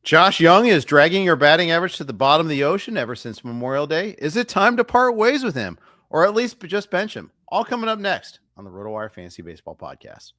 Josh Jung is dragging your batting average to the bottom of the ocean ever since Memorial Day. Is it time to part ways with him, or at least just bench him? All coming up next on the RotoWire Fantasy Baseball Podcast.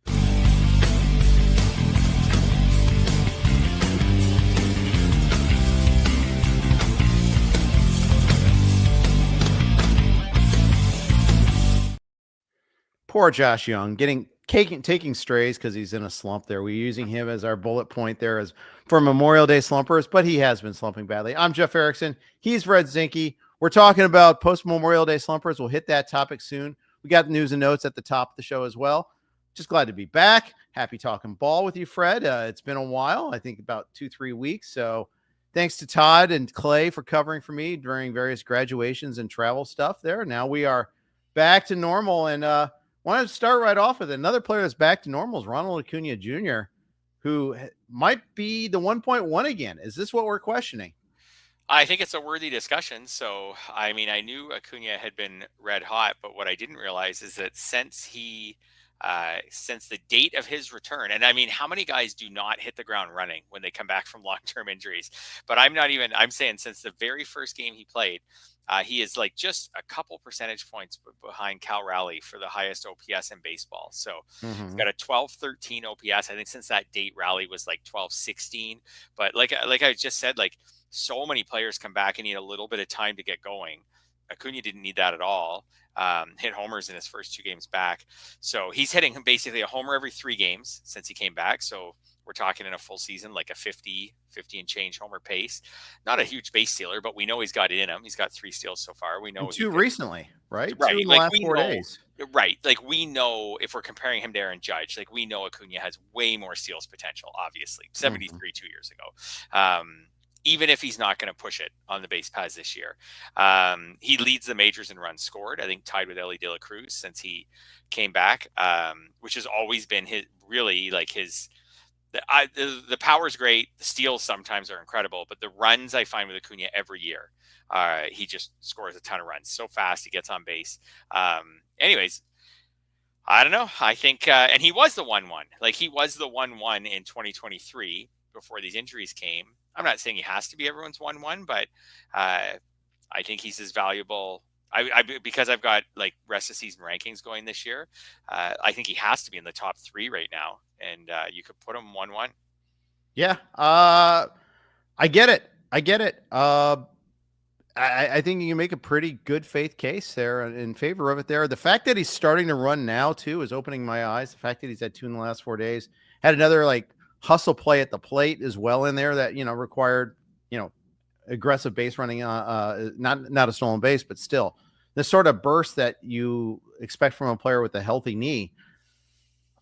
Poor Josh Jung taking strays because he's in a slump there. We're using him as our bullet point there as for Memorial Day slumpers, but he has been slumping badly. I'm Jeff Erickson. He's Red Zinkie. We're talking about post-Memorial Day slumpers. We'll hit that topic soon. We got the news and notes at the top of the show as well. Just glad to be back. Happy talking ball with you, Fred. It's been a while, I think about 2-3 weeks. So thanks to Todd and Clay for covering for me during various graduations and travel stuff there. Now we are back to normal, and wanted to start right off with another player that's back to normal is Ronald Acuna Jr., who might be the 1.1 again. Is this what we're questioning? I think it's a worthy discussion. So, I mean, I knew Acuna had been red hot, but what I didn't realize is that since the date of his return, and I mean, how many guys do not hit the ground running when they come back from long-term injuries? But I'm saying since the very first game he played, he is like just a couple percentage points behind Cal Raleigh for the highest OPS in baseball. So he's got a 12-13 OPS. I think since that date, Raleigh was like 12-16. But like I just said, like so many players come back and need a little bit of time to get going. Acuna didn't need that at all. Hit homers in his first 2 games back. So he's hitting basically a homer every 3 games since he came back. So we're talking in a full season, like a 50 and change homer pace. Not a huge base stealer, but we know he's got it in him. He's got 3 steals so far. We know and 2 recently, right? Right. 2 in the like last we 4 know, days. Right. Like we know if we're comparing him to Aaron Judge, like we know Acuna has way more steals potential, obviously. 73 2 years ago. Even if he's not going to push it on the base paths this year. He leads the majors in runs scored, I think tied with Ellie De La Cruz since he came back, which has always been the power's great. The steals sometimes are incredible, but the runs I find with Acuna every year, he just scores a ton of runs so fast. He gets on base. Anyways, I don't know. I think, and he was the 1-1, like he was the 1-1 in 2023 before these injuries came. I'm not saying he has to be everyone's 1-1, but I think he's as valuable. Because I've got like rest of season rankings going this year. I think he has to be in the top 3 right now, and you could put him 1-1. Yeah, I get it. I think you can make a pretty good faith case there in favor of it there. The fact that he's starting to run now too is opening my eyes. The fact that he's had 2 in the last 4 days, had another like hustle play at the plate as well in there that, required, aggressive base running, not a stolen base, but still the sort of burst that you expect from a player with a healthy knee.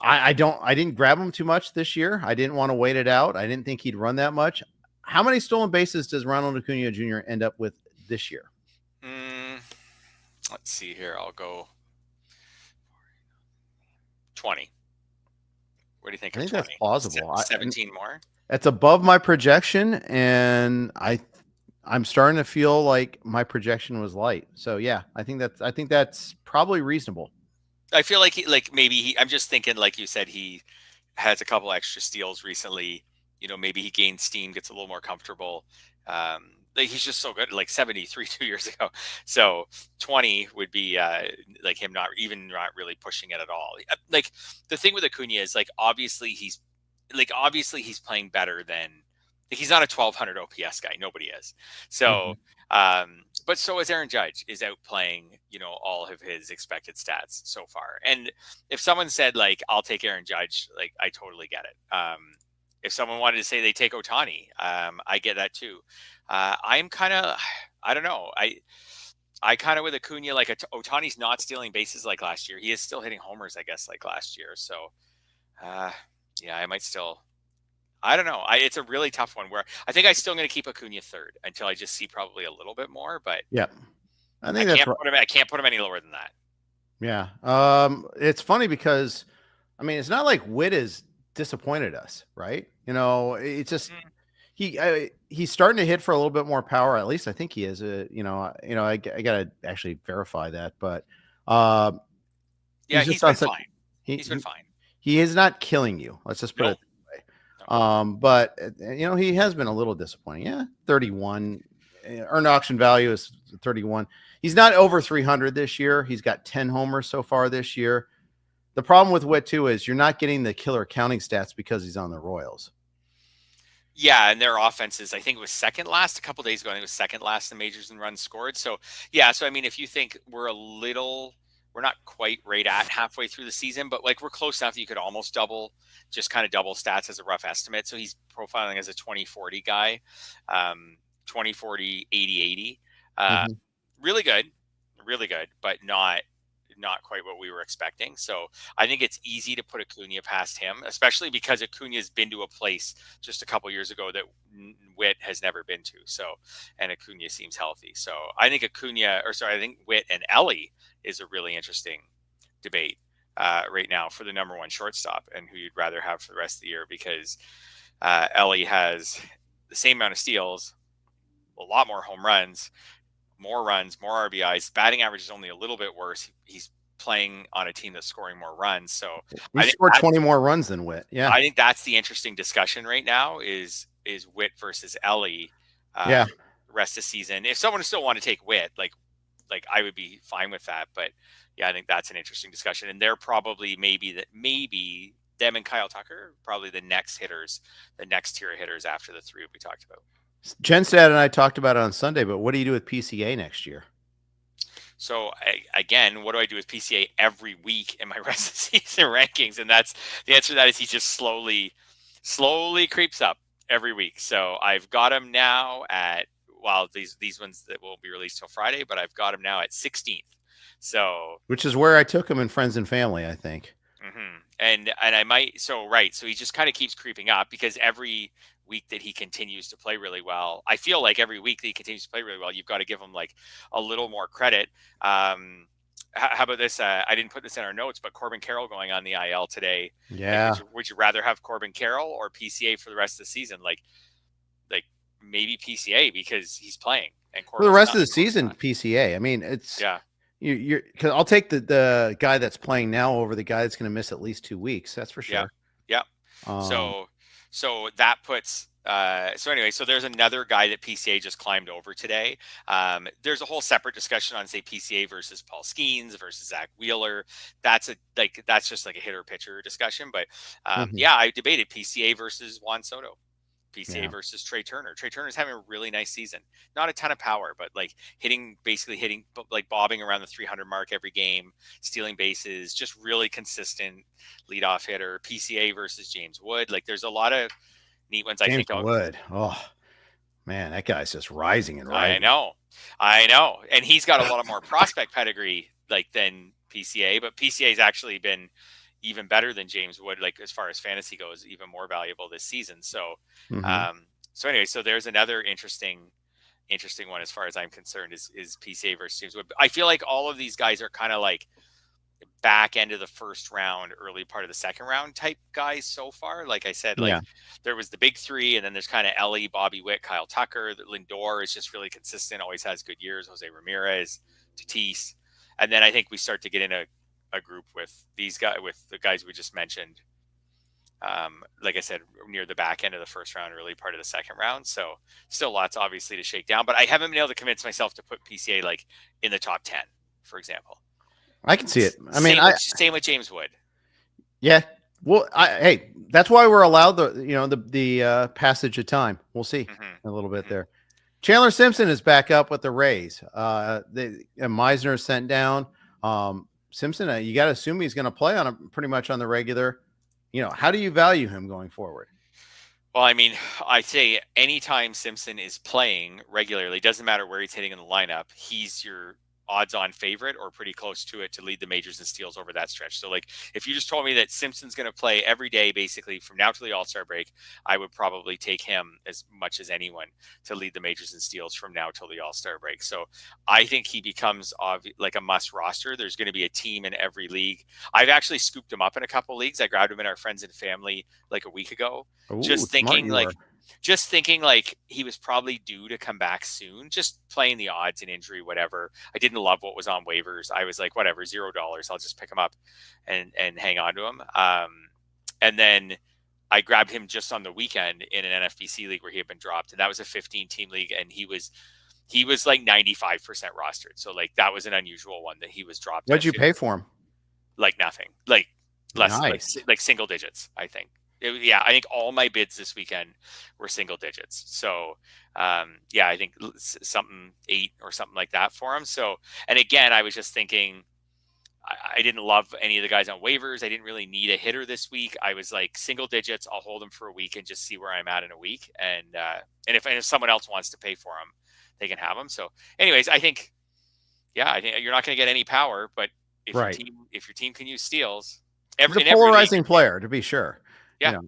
I didn't grab him too much this year. I didn't want to wait it out. I didn't think he'd run that much. How many stolen bases does Ronald Acuna Jr. end up with this year? Let's see here. I'll go 20. What do you think? I think that's plausible. 17 more. That's above my projection, and I'm starting to feel like my projection was light. So yeah, I think that's probably reasonable. I feel like I'm just thinking, like you said, he has a couple extra steals recently. Maybe he gains steam, gets a little more comfortable. He's just so good, like 73 2 years ago. So 20 would be like him not really pushing it at all. Like the thing with Acuna is like obviously he's playing better than, like, he's not a 1200 OPS guy. Nobody is. So, but so is Aaron Judge is outplaying, all of his expected stats so far. And if someone said like, I'll take Aaron Judge, like I totally get it. If someone wanted to say they take Ohtani, I get that too. I'm kind of, I don't know. I kind of with Acuna, like Ohtani's not stealing bases like last year. He is still hitting homers, I guess, like last year. So, yeah, I might still, I don't know. It's a really tough one where I think I'm still going to keep Acuna 3rd until I just see probably a little bit more. But yeah, I can't put him any lower than that. Yeah. It's funny because, I mean, it's not like Witt has disappointed us, right? It's just he's starting to hit for a little bit more power. At least I think he is. I gotta actually verify that, but yeah, he's been fine. He's been fine. He is not killing you. Let's just put it that way. But he has been a little disappointing. Yeah, 31 earned auction value is 31. He's not over 300 this year. He's got 10 homers so far this year. The problem with Witt too is you're not getting the killer counting stats because he's on the Royals. Yeah, and their offenses, I think it was second last a couple days ago. I think it was second last in majors in runs scored. So yeah, so I mean, if you think we're not quite right at halfway through the season, but like we're close enough that you could almost double stats as a rough estimate. So he's profiling as a 2040 guy, 2040 80 80. Really good, but not quite what we were expecting. So I think it's easy to put Acuna past him, especially because Acuna has been to a place just a couple years ago that Witt has never been to. So, and Acuna seems healthy. So I think I think Witt and Ellie is a really interesting debate right now for the number one shortstop and who you'd rather have for the rest of the year, because Ellie has the same amount of steals, a lot more home runs, more RBIs. Batting average is only a little bit worse. He's playing on a team that's scoring more runs. So he scored 20 more runs than Witt. Yeah. I think that's the interesting discussion right now is Witt versus Ellie. Rest of the season. If someone still want to take Witt, like I would be fine with that. But yeah, I think that's an interesting discussion. And they're probably maybe them and Kyle Tucker, probably the next tier of hitters after the three we talked about. Jenstad and I talked about it on Sunday, but what do you do with PCA next year? So again, what do I do with PCA every week in my rest of season rankings? And that's the answer to that is he just slowly creeps up every week. So I've got him now at, these ones that will be released till Friday, but I've got him now at 16th. So which is where I took him in Friends and Family, I think. And I might, so he just kind of keeps creeping up because every week that he continues to play really well, I feel like every week that he continues to play really well, you've got to give him like a little more credit. How about this? I didn't put this in our notes, but Corbin Carroll going on the IL today. Yeah. Like, would you rather have Corbin Carroll or PCA for the rest of the season? Like maybe PCA because he's playing. And for the rest of the season, PCA. I mean, it's you're because I'll take the guy that's playing now over the guy that's going to miss at least 2 weeks. That's for sure. Yeah. So that puts. So there's another guy that PCA just climbed over today. There's a whole separate discussion on, say, PCA versus Paul Skeens versus Zach Wheeler. That's just like a hitter pitcher discussion. But I debated PCA versus Juan Soto, PCA versus Trey Turner. Trey Turner's having a really nice season. Not a ton of power, but like basically hitting, like bobbing around the 300 mark every game, stealing bases, just really consistent leadoff hitter. PCA versus James Wood. Like there's a lot of neat ones. James Wood. Oh man, that guy's just rising and rising. I know. And he's got a lot of more prospect pedigree than PCA, but PCA's actually been even better than James Wood, like as far as fantasy goes, even more valuable this season. So, so there's another interesting one as far as I'm concerned is PCA versus James Wood. I feel like all of these guys are kind of like back end of the first round, early part of the second round type guys so far. Like I said, there was the big three, and then there's kind of Ellie, Bobby Witt, Kyle Tucker. Lindor is just really consistent, always has good years. Jose Ramirez, Tatis, and then I think we start to get in a group with these guys, with the guys we just mentioned. Like I said, near the back end of the first round, early part of the second round. So still lots obviously to shake down, but I haven't been able to convince myself to put PCA like in the top 10, for example. I can see it. I mean, same with James Wood. Yeah. Well, hey, that's why we're allowed the passage of time. We'll see a little bit there. Chandler Simpson is back up with the Rays. Meisner is sent down. Simpson, you got to assume he's going to play pretty much on the regular. How do you value him going forward? Well, I mean, I say anytime Simpson is playing regularly, doesn't matter where he's hitting in the lineup, he's your odds-on favorite or pretty close to it to lead the majors in steals over that stretch. So, like, if you just told me that Simpson's going to play every day, basically from now to the All-Star break, I would probably take him as much as anyone to lead the majors in steals from now till the All-Star break. So, I think he becomes like a must roster. There's going to be a team in every league. I've actually scooped him up in a couple leagues. I grabbed him in our Friends and Family like a week ago, just thinking like he was probably due to come back soon, just playing the odds and injury, whatever. I didn't love what was on waivers. I was like, whatever, $0. I'll just pick him up and hang on to him. And then I grabbed him just on the weekend in an NFFC league where he had been dropped, and that was a 15-team league, and he was like 95% rostered. So like that was an unusual one that he was dropped. What'd you pay for him? Like nothing, like less, Nice. like single digits, I think. I think all my bids this weekend were single digits. So, I think something 8 or something like that for him. So, and again, I was just thinking, I didn't love any of the guys on waivers. I didn't really need a hitter this week. I was like single digits. I'll hold him for a week and just see where I'm at in a week. And if someone else wants to pay for him, they can have him. So, anyways, I think you're not going to get any power, but if your team can use steals, he's a polarizing player, to be sure. Yeah,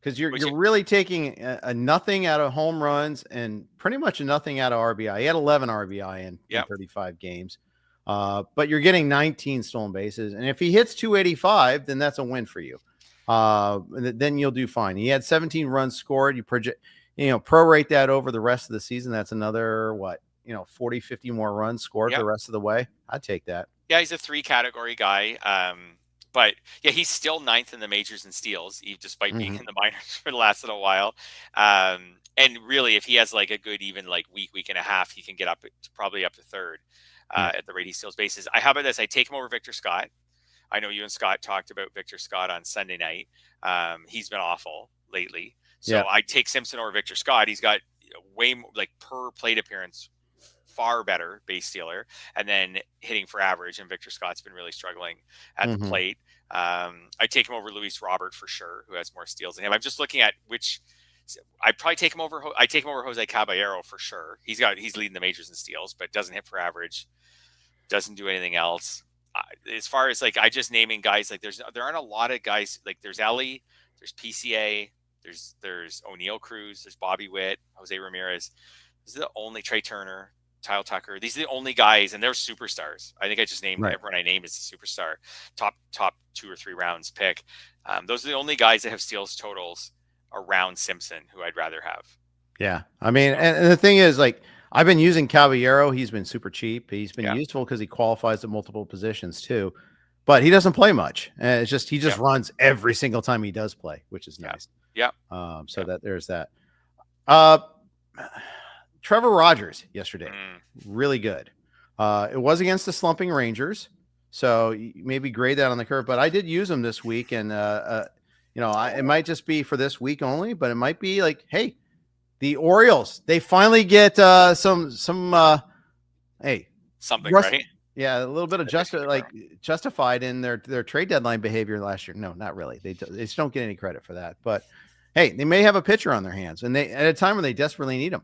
because you're really taking a nothing out of home runs and pretty much a nothing out of RBI. He had 11 RBI in 35 games, but you're getting 19 stolen bases, and if he hits 285, then that's a win for you. Then you'll do fine. He had 17 runs scored. You prorate that over the rest of the season. That's another 40, 50 more runs scored the rest of the way. I'd take that. Yeah, he's a 3-category guy. But he's still 9th in the majors in steals, despite being in the minors for the last little while. And really, if he has like a good even like week and a half, he can get probably up to 3rd at the rate he steals bases. How about this? I take him over Victor Scott. I know you and Scott talked about Victor Scott on Sunday night. He's been awful lately. So I take Simpson over Victor Scott. He's got way more, like per plate appearance, far better base stealer, and then hitting for average. And Victor Scott's been really struggling at the plate. I take him over Luis Robert for sure, who has more steals than him. I'm just looking at which I'd probably take him over. I take him over Jose Caballero for sure. He's leading the majors in steals, but doesn't hit for average. Doesn't do anything else. As far as like, I just naming guys, like there aren't a lot of guys. Like there's Ellie, there's PCA, there's Oneil Cruz, there's Bobby Witt, Jose Ramirez. This is the only Trey Turner, Kyle Tucker. These are the only guys, and they're superstars. I think I just named everyone I named as a superstar, top 2 or 3 rounds pick. Those are the only guys that have steals totals around Simpson, who I'd rather have. Yeah, I mean, and the thing is, like, I've been using Caballero. He's been super cheap. He's been useful because he qualifies at multiple positions too, but he doesn't play much. And it's just he runs every single time he does play, which is nice. That there's that. Trevor Rogers yesterday, really good. It was against the slumping Rangers, so maybe grade that on the curve. But I did use him this week, and it might just be for this week only, but it might be like, hey, the Orioles, they finally get something right? Yeah, a little bit of justified in their trade deadline behavior last year. No, not really. They just don't get any credit for that. But hey, they may have a pitcher on their hands, and they at a time when they desperately need him.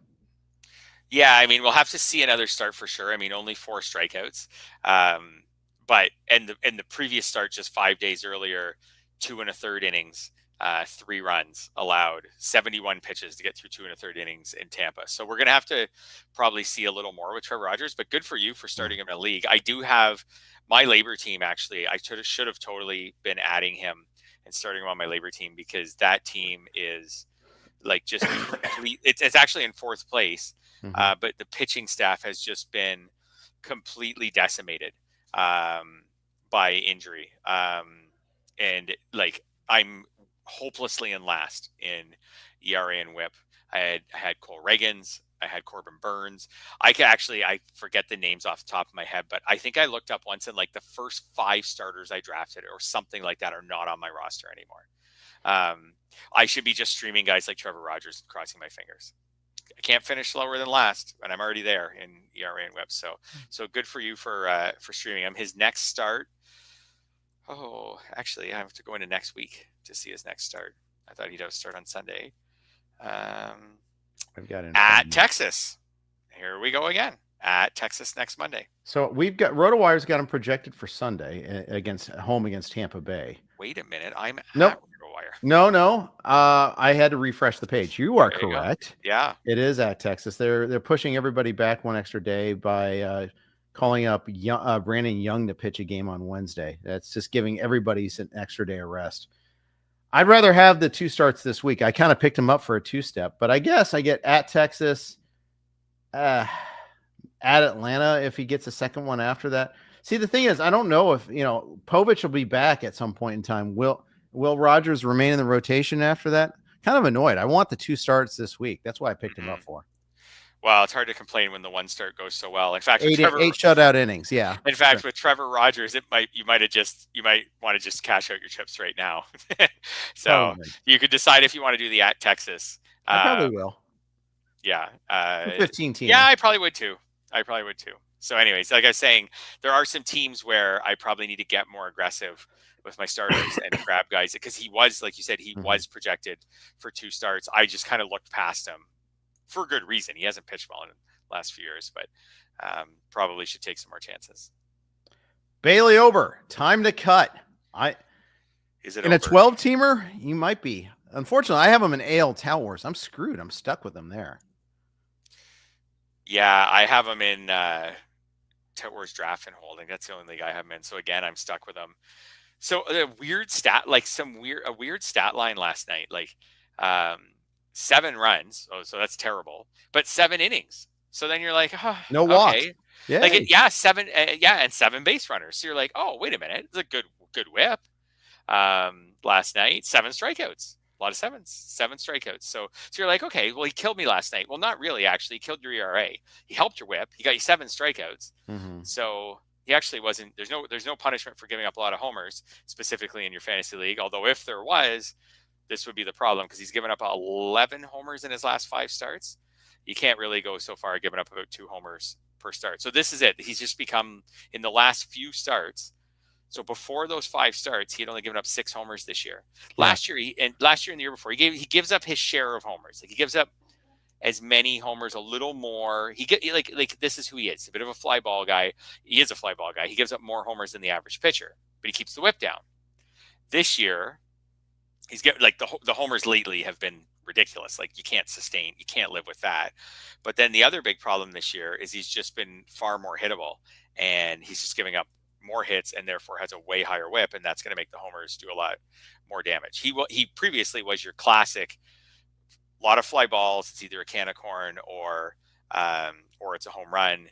Yeah, I mean, we'll have to see another start for sure. I mean, only 4 strikeouts, but the previous start just 5 days earlier, 2 1/3 innings, 3 runs allowed, 71 pitches to get through 2 1/3 innings in Tampa. So we're gonna have to probably see a little more with Trevor Rogers. But good for you for starting him in a league. I do have my labor team actually. I should have totally been adding him and starting him on my labor team, because that team is like just it's actually in 4th place. But the pitching staff has just been completely decimated by injury. And like I'm hopelessly in last in ERA and WHIP. I had Cole Reagans. I had Corbin Burns. I forget the names off the top of my head, but I think I looked up once and like the first 5 starters I drafted or something like that are not on my roster anymore. I should be just streaming guys like Trevor Rogers and crossing my fingers. I can't finish lower than last, and I'm already there in ERA and WHIP. So good for you for streaming him. His next start. Oh, actually, I have to go into next week to see his next start. I thought he'd have a start on Sunday. I've got it at Texas. Here we go again. At Texas next Monday. So we've got RotoWire's got him projected for Sunday against Tampa Bay. Wait a minute, I'm nope. At RotoWire. No. I had to refresh the page. You are correct. Yeah, it is at Texas. They're pushing everybody back one extra day by calling up Brandon Jung to pitch a game on Wednesday. That's just giving everybody an extra day of rest. I'd rather have the 2 starts this week. I kind of picked him up for a 2-step, but I guess I get at Texas, at Atlanta if he gets a second one after that. See, the thing is, I don't know if Povich will be back at some point in time. Will Rogers remain in the rotation after that? Kind of annoyed. I want the 2 starts this week. That's why I picked him up for. Well, it's hard to complain when the 1 start goes so well. In fact, 8 shutout innings. Yeah. In fact, with Trevor Rogers, you might want to just cash out your chips right now. So Probably. you could decide if you want to do the at Texas. I probably will. Yeah. 15 teams. Yeah, I probably would too. So anyways, like I was saying, there are some teams where I probably need to get more aggressive with my starters and grab guys, because he was, like you said, he was projected for 2 starts. I just kind of looked past him for good reason. He hasn't pitched well in the last few years, but probably should take some more chances. Bailey Ober, time to cut. Is it in over? A 12-teamer? You might be. Unfortunately, I have him in AL Tout Wars. I'm screwed. I'm stuck with him there. Yeah, I have him in Tout Wars Draft and Holding. That's the only league I have him in. So again, I'm stuck with him. So a weird stat, like a weird stat line last night, like 7 runs. Oh, so that's terrible. But 7 innings. So then you're like, oh, no walk. Okay. Yeah. Like 7. And 7 base runners. So you're like, oh, wait a minute, it's a good whip. Last night, 7 strikeouts. A lot of 7s, 7 strikeouts. So you're like, okay, well, he killed me last night. Well, not really, actually. He killed your ERA. He helped your whip. He got you 7 strikeouts. So he actually wasn't. There's no punishment for giving up a lot of homers, specifically in your fantasy league. Although if there was, this would be the problem, because he's given up 11 homers in his last 5 starts. You can't really go so far giving up about 2 homers per start. So this is it. He's just become, in the last few starts. So before those 5 starts, he had only given up 6 homers this year. Last year and the year before, he gives up his share of homers. Like, he gives up as many homers, a little more. Like this is who he is. A bit of a fly ball guy. He is a fly ball guy. He gives up more homers than the average pitcher, but he keeps the whip down. This year, he's getting, like, the homers lately have been ridiculous. Like, you can't live with that. But then the other big problem this year is he's just been far more hittable, and he's just giving up more hits and therefore has a way higher whip, and that's going to make the homers do a lot more damage. He previously was your classic, lot of fly balls. It's either a can of corn or it's a home run.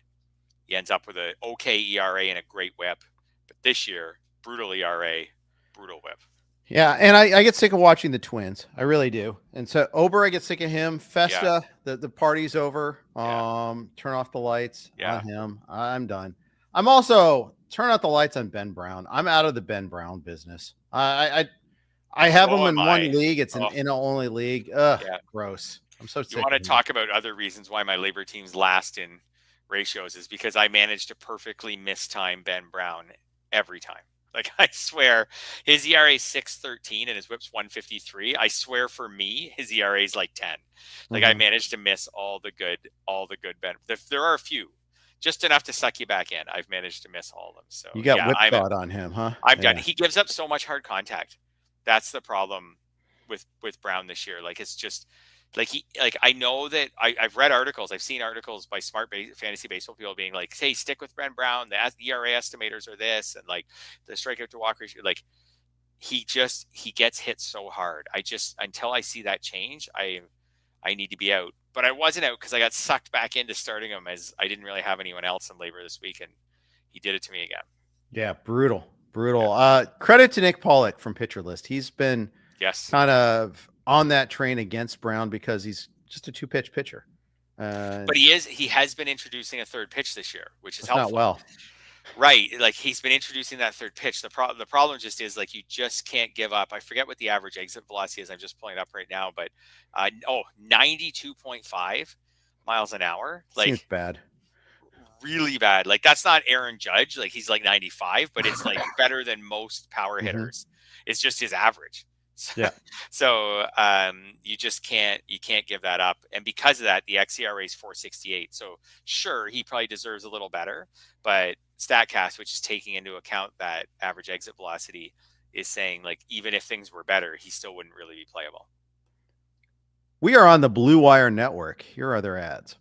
He ends up with an okay ERA and a great whip. But this year, brutal ERA, brutal whip. Yeah, and I get sick of watching the Twins. I really do. And so Ober, I get sick of him. Festa, the party's over. Turn off the lights on him. I'm done. I'm also turn out the lights on Ben Brown. I'm out of the Ben Brown business. I have him in one league. It's an NL-only league. Ugh, gross. I'm so sick. You want to talk about other reasons why my labor team's last in ratios is because I managed to perfectly mistime Ben Brown every time. Like, I swear, his ERA is 6.13 and his whip's 153. I swear, for me, his ERA is like 10. Like, I managed to miss all the good Ben. There are a few. Just enough to suck you back in. I've managed to miss all of them. So you got whipsawed on him, huh? I'm done. He gives up so much hard contact. That's the problem with Brown this year. Like, it's just I know that I've read articles. I've seen articles by smart fantasy baseball people being like, "Hey, stick with Ben Brown. The ERA estimators are this, and like the strikeout to walk ratio." Like, he gets hit so hard. Until I see that change, I need to be out. But I wasn't out because I got sucked back into starting him, as I didn't really have anyone else in labor this week, and he did it to me again. Yeah, brutal. Yeah. Credit to Nick Pollock from Pitcher List. He's been kind of on that train against Brown because he's just a 2-pitch pitcher. But he has been introducing a 3rd pitch this year, which is helpful. Not well. Right. Like, he's been introducing that 3rd pitch. The problem just is, like, you just can't give up. I forget what the average exit velocity is. I'm just pulling it up right now, but 92.5 miles an hour. Like, seems bad. Really bad. Like, that's not Aaron Judge. Like, he's like 95, but it's like better than most power hitters. It's just his average. So you just can't give that up. And because of that, the xERA is 4.68. So sure, he probably deserves a little better, but StatCast, which is taking into account that average exit velocity, is saying, like, even if things were better, he still wouldn't really be playable. We are on the Blue Wire Network. Here are other ads.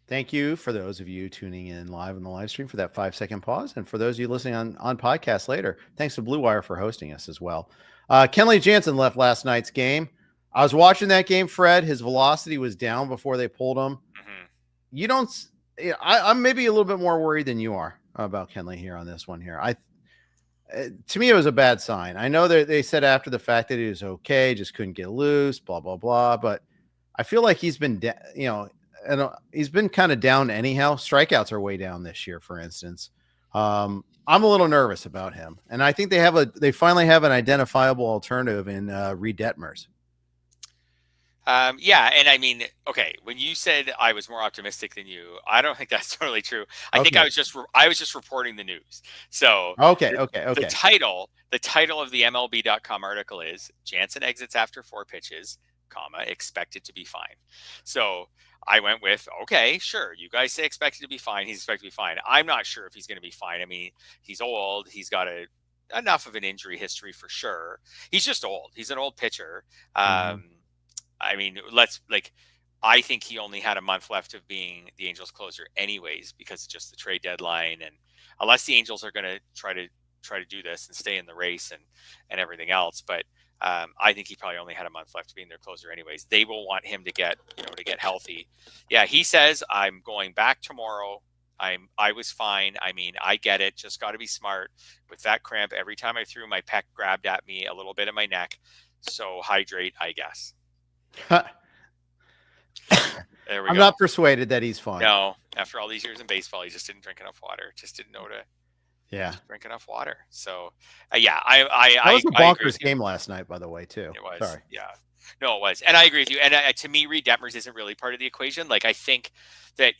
Thank you for those of you tuning in live on the live stream for that 5-second pause. And for those of you listening on podcast later, thanks to Blue Wire for hosting us as well. Kenley Jansen left last night's game. I was watching that game, Fred. His velocity was down before they pulled him. I'm maybe a little bit more worried than you are about Kenley here on this one here. To me, it was a bad sign. I know that they said after the fact that he was okay, just couldn't get loose, blah, blah, blah. But I feel like he's been, and he's been kind of down anyhow. Strikeouts are way down this year, for instance. I'm a little nervous about him. And I think they finally have an identifiable alternative in Reed Detmers. Yeah, and I mean, okay, when you said I was more optimistic than you, I don't think that's totally true. I think I was just reporting the news. So okay. The title of the MLB.com article is Jansen exits after 4 pitches, expected to be fine. So I went with, okay, sure. You guys say expected to be fine. He's expected to be fine. I'm not sure if he's going to be fine. I mean, he's old. He's got enough of an injury history for sure. He's just old. He's an old pitcher. I mean, I think he only had a month left of being the Angels closer anyways, because of just the trade deadline. And unless the Angels are going to try to do this and stay in the race and everything else. But I think he probably only had a month left being their closer anyways. They will want him to get healthy. Yeah. He says, I'm going back tomorrow. I was fine. I mean, I get it. Just got to be smart with that cramp. Every time I threw, my pec grabbed at me a little bit in my neck. So hydrate, I guess. There we go. I'm not persuaded that he's fine. No, after all these years in baseball, he just didn't drink enough water. Just didn't know to drink enough water. So that was a bonkers game last night, by the way, too. It was. Sorry. Yeah. No, it was. And I agree with you. And to me, Reed Detmers isn't really part of the equation. Like, I think that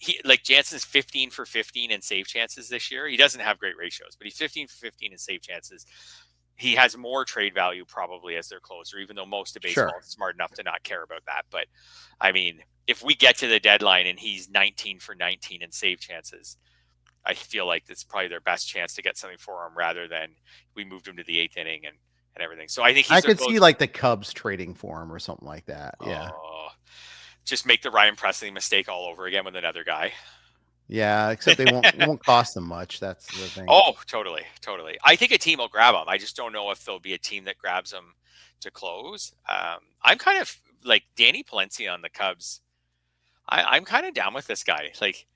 Jansen's 15 for 15 in save chances this year. He doesn't have great ratios, but he's 15 for 15 in save chances. He has more trade value probably as their closer, even though most of baseball is smart enough to not care about that. But I mean, if we get to the deadline and he's 19 for 19 in save chances, I feel like that's probably their best chance to get something for him rather than we moved him to the 8th inning and everything. So I think I could see like the Cubs trading for him or something like that. Yeah. Just make the Ryan Presley mistake all over again with another guy. Yeah, except it won't cost them much. That's the thing. Oh, totally. I think a team will grab him. I just don't know if there'll be a team that grabs him to close. I'm kind of like Danny Palencia on the Cubs. I'm kind of down with this guy. Like,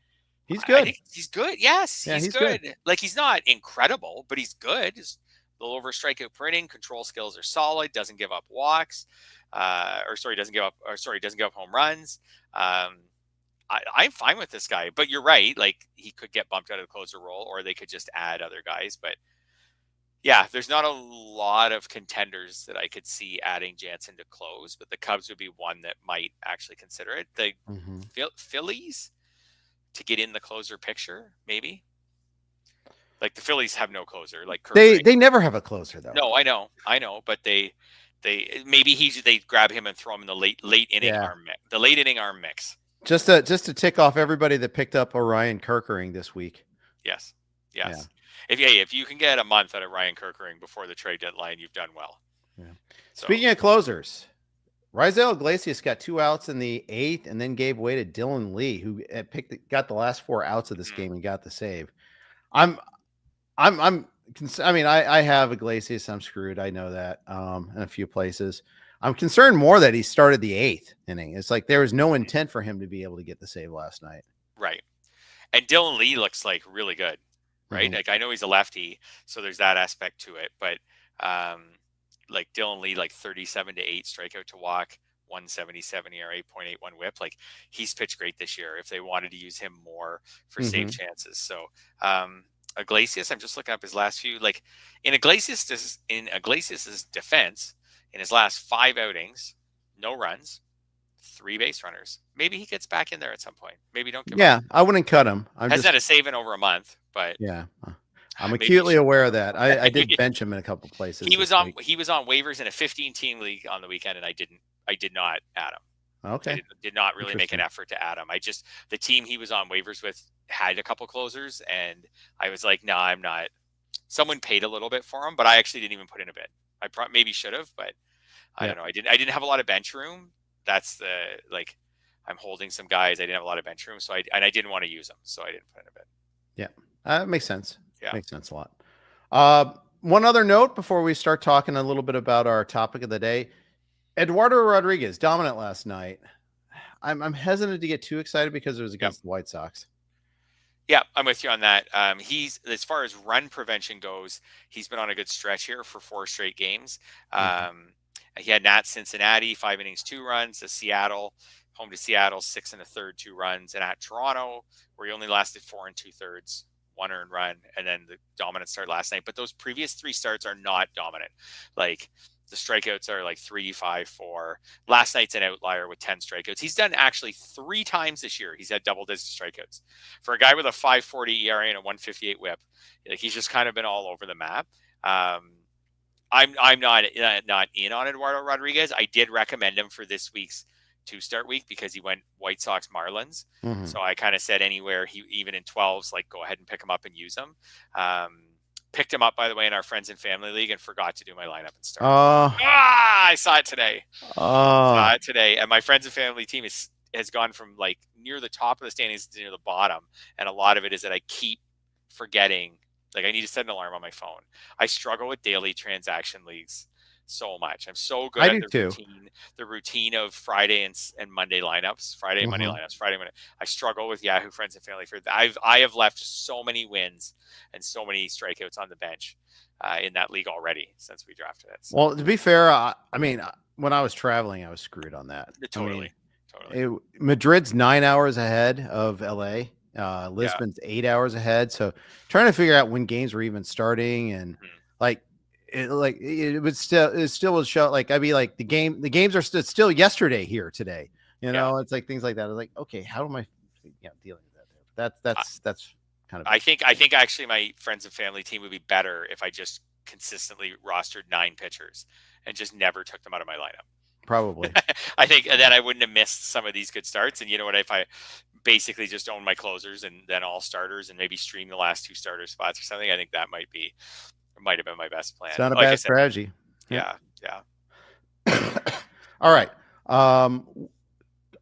he's good. I think he's good. Yes, he's good. Like, he's not incredible, but he's good. He's a little over strikeout per inning. Control skills are solid. Doesn't give up walks. Doesn't give up home runs. I'm fine with this guy, but you're right. Like, he could get bumped out of the closer role, or they could just add other guys. But yeah, there's not a lot of contenders that I could see adding Jansen to close, but the Cubs would be one that might actually consider it. The Phillies to get in the closer picture, maybe. Like, the Phillies have no closer. Like, they never have a closer though. No, I know, but they grab him and throw him in the late inning arm mix. Just to tick off everybody that picked up Orion Kerkering this week. Yes. Yeah. If you can get a month out of Ryan Kerkering before the trade deadline, you've done well. Yeah. So. Speaking of closers, Raisel Iglesias got 2 outs in the 8th and then gave way to Dylan Lee, who got the last 4 outs of this game and got the save. I have Iglesias. I'm screwed. I know that in a few places. I'm concerned more that he started the 8th inning. It's like there was no intent for him to be able to get the save last night. Right. And Dylan Lee looks like really good, right? Like, I know he's a lefty, so there's that aspect to it. But like Dylan Lee, like 37 to 8 strikeout to walk, 177 ERA, 0.81 whip. Like, he's pitched great this year if they wanted to use him more for save chances. So Iglesias, I'm just looking up his last few. Like, in Iglesias's defense, in his last 5 outings, no runs, 3 base runners. Maybe he gets back in there at some point. Maybe don't give up. I wouldn't cut him. Hasn't had a save in over a month, but I'm acutely aware of that. I did bench him in a couple places. He was on waivers in a 15-team league on the weekend, and I did not add him. Okay. I did not really make an effort to add him. The team he was on waivers with had a couple closers, and I was like, no, I'm not. Someone paid a little bit for him, but I actually didn't even put in a bid. I maybe should have, but I don't know. I didn't have a lot of bench room. That's I'm holding some guys. I didn't have a lot of bench room, so I didn't want to use them, so I didn't put in a bid. Yeah, makes sense. Yeah, makes sense a lot. One other note before we start talking a little bit about our topic of the day: Eduardo Rodriguez dominant last night. I'm hesitant to get too excited because it was against the White Sox. Yeah, I'm with you on that. He's, as far as run prevention goes, he's been on a good stretch here for 4 straight games. Mhm. He had Nat Cincinnati, 5 innings, 2 runs. To Seattle, home to Seattle, 6 1/3, 2 runs, and at Toronto, where he only lasted 4 2/3, 1 earned run, and then the dominant start last night. But those previous 3 starts are not dominant. Like the strikeouts are like 3, 5, 4. Last night's an outlier with 10 strikeouts. He's done actually 3 times this year. He's had double-digit strikeouts for a guy with a 5.40 ERA and a 1.58 WHIP. Like, he's just kind of been all over the map. I'm not in on Eduardo Rodriguez. I did recommend him for this week's 2-start week because he went White Sox Marlins. Mhm. So I kind of said anywhere he even in 12s, like go ahead and pick him up and use him. Picked him up, by the way, in our friends and family league and forgot to do my lineup and start. Uh, I saw it today. uh, And my friends and family team has gone from like near the top of the standings to near the bottom, and a lot of it is that I keep forgetting. Like, I need to set an alarm on my phone. I struggle with daily transaction leagues so much. I'm so good I at do too. the routine of Friday and Monday lineups, Friday and Monday Mhm. lineups, Friday Monday. I struggle with Yahoo Friends and Family for that. I have left so many wins and so many strikeouts on the bench in that league already since we drafted it. So. Well, to be fair, I mean, when I was traveling, I was screwed on that. I mean, Totally. Madrid's 9 hours ahead of LA. Yeah. Lisbon's 8 hours ahead. So trying to figure out when games were even starting and Mhm. it still would show like I'd be like the games are still yesterday here today. Yeah. It's like things like that. I was like, okay, how am I dealing with that there? But that's kind of I think actually my friends and family team would be better if I just consistently rostered 9 pitchers and just never took them out of my lineup. probably. I think then I wouldn't have missed some of these good starts. And you know what? If I basically just own my closers and then all starters and maybe stream the last 2 starter spots or something, I think that might have been my best plan. It's not a Like I bad said, strategy. Yep. yeah, yeah. All right. Um,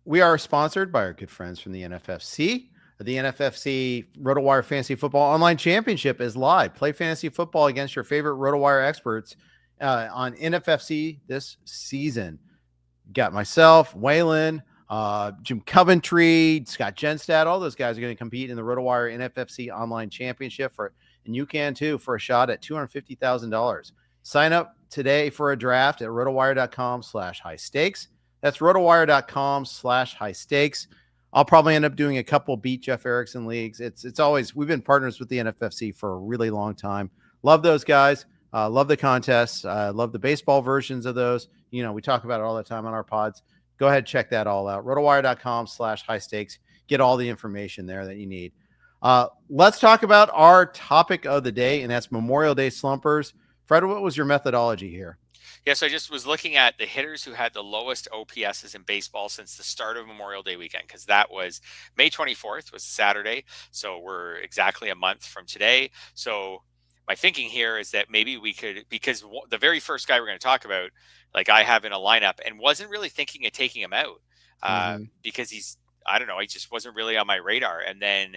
we are sponsored by our good friends from the NFFC. The NFFC RotoWire Fantasy Football Online Championship is live. Play fantasy football against your favorite RotoWire experts on NFFC this season. Got myself, Waylon, Jim Coventry, Scott Genstad. All those guys are going to compete in the RotoWire NFFC Online Championship and you can too, for a shot at $250,000. Sign up today for a draft at rotowire.com/high stakes. That's rotowire.com/high stakes. I'll probably end up doing a couple Beat Jeff Erickson leagues. It's always, we've been partners with the NFFC for a really long time. Love those guys. Love the contests. Love the baseball versions of those. We talk about it all the time on our pods. Go ahead, check that all out. rotowire.com/high stakes. Get all the information there that you need. Let's talk about our topic of the day, and that's Memorial Day slumpers. Fred, what was your methodology here? Yeah, so I just was looking at the hitters who had the lowest OPSs in baseball since the start of Memorial Day weekend, because that was May 24th, was Saturday. So we're exactly a month from today. So my thinking here is that maybe we could, because the very first guy we're going to talk about, like I have in a lineup and wasn't really thinking of taking him out because I don't know, he just wasn't really on my radar. And then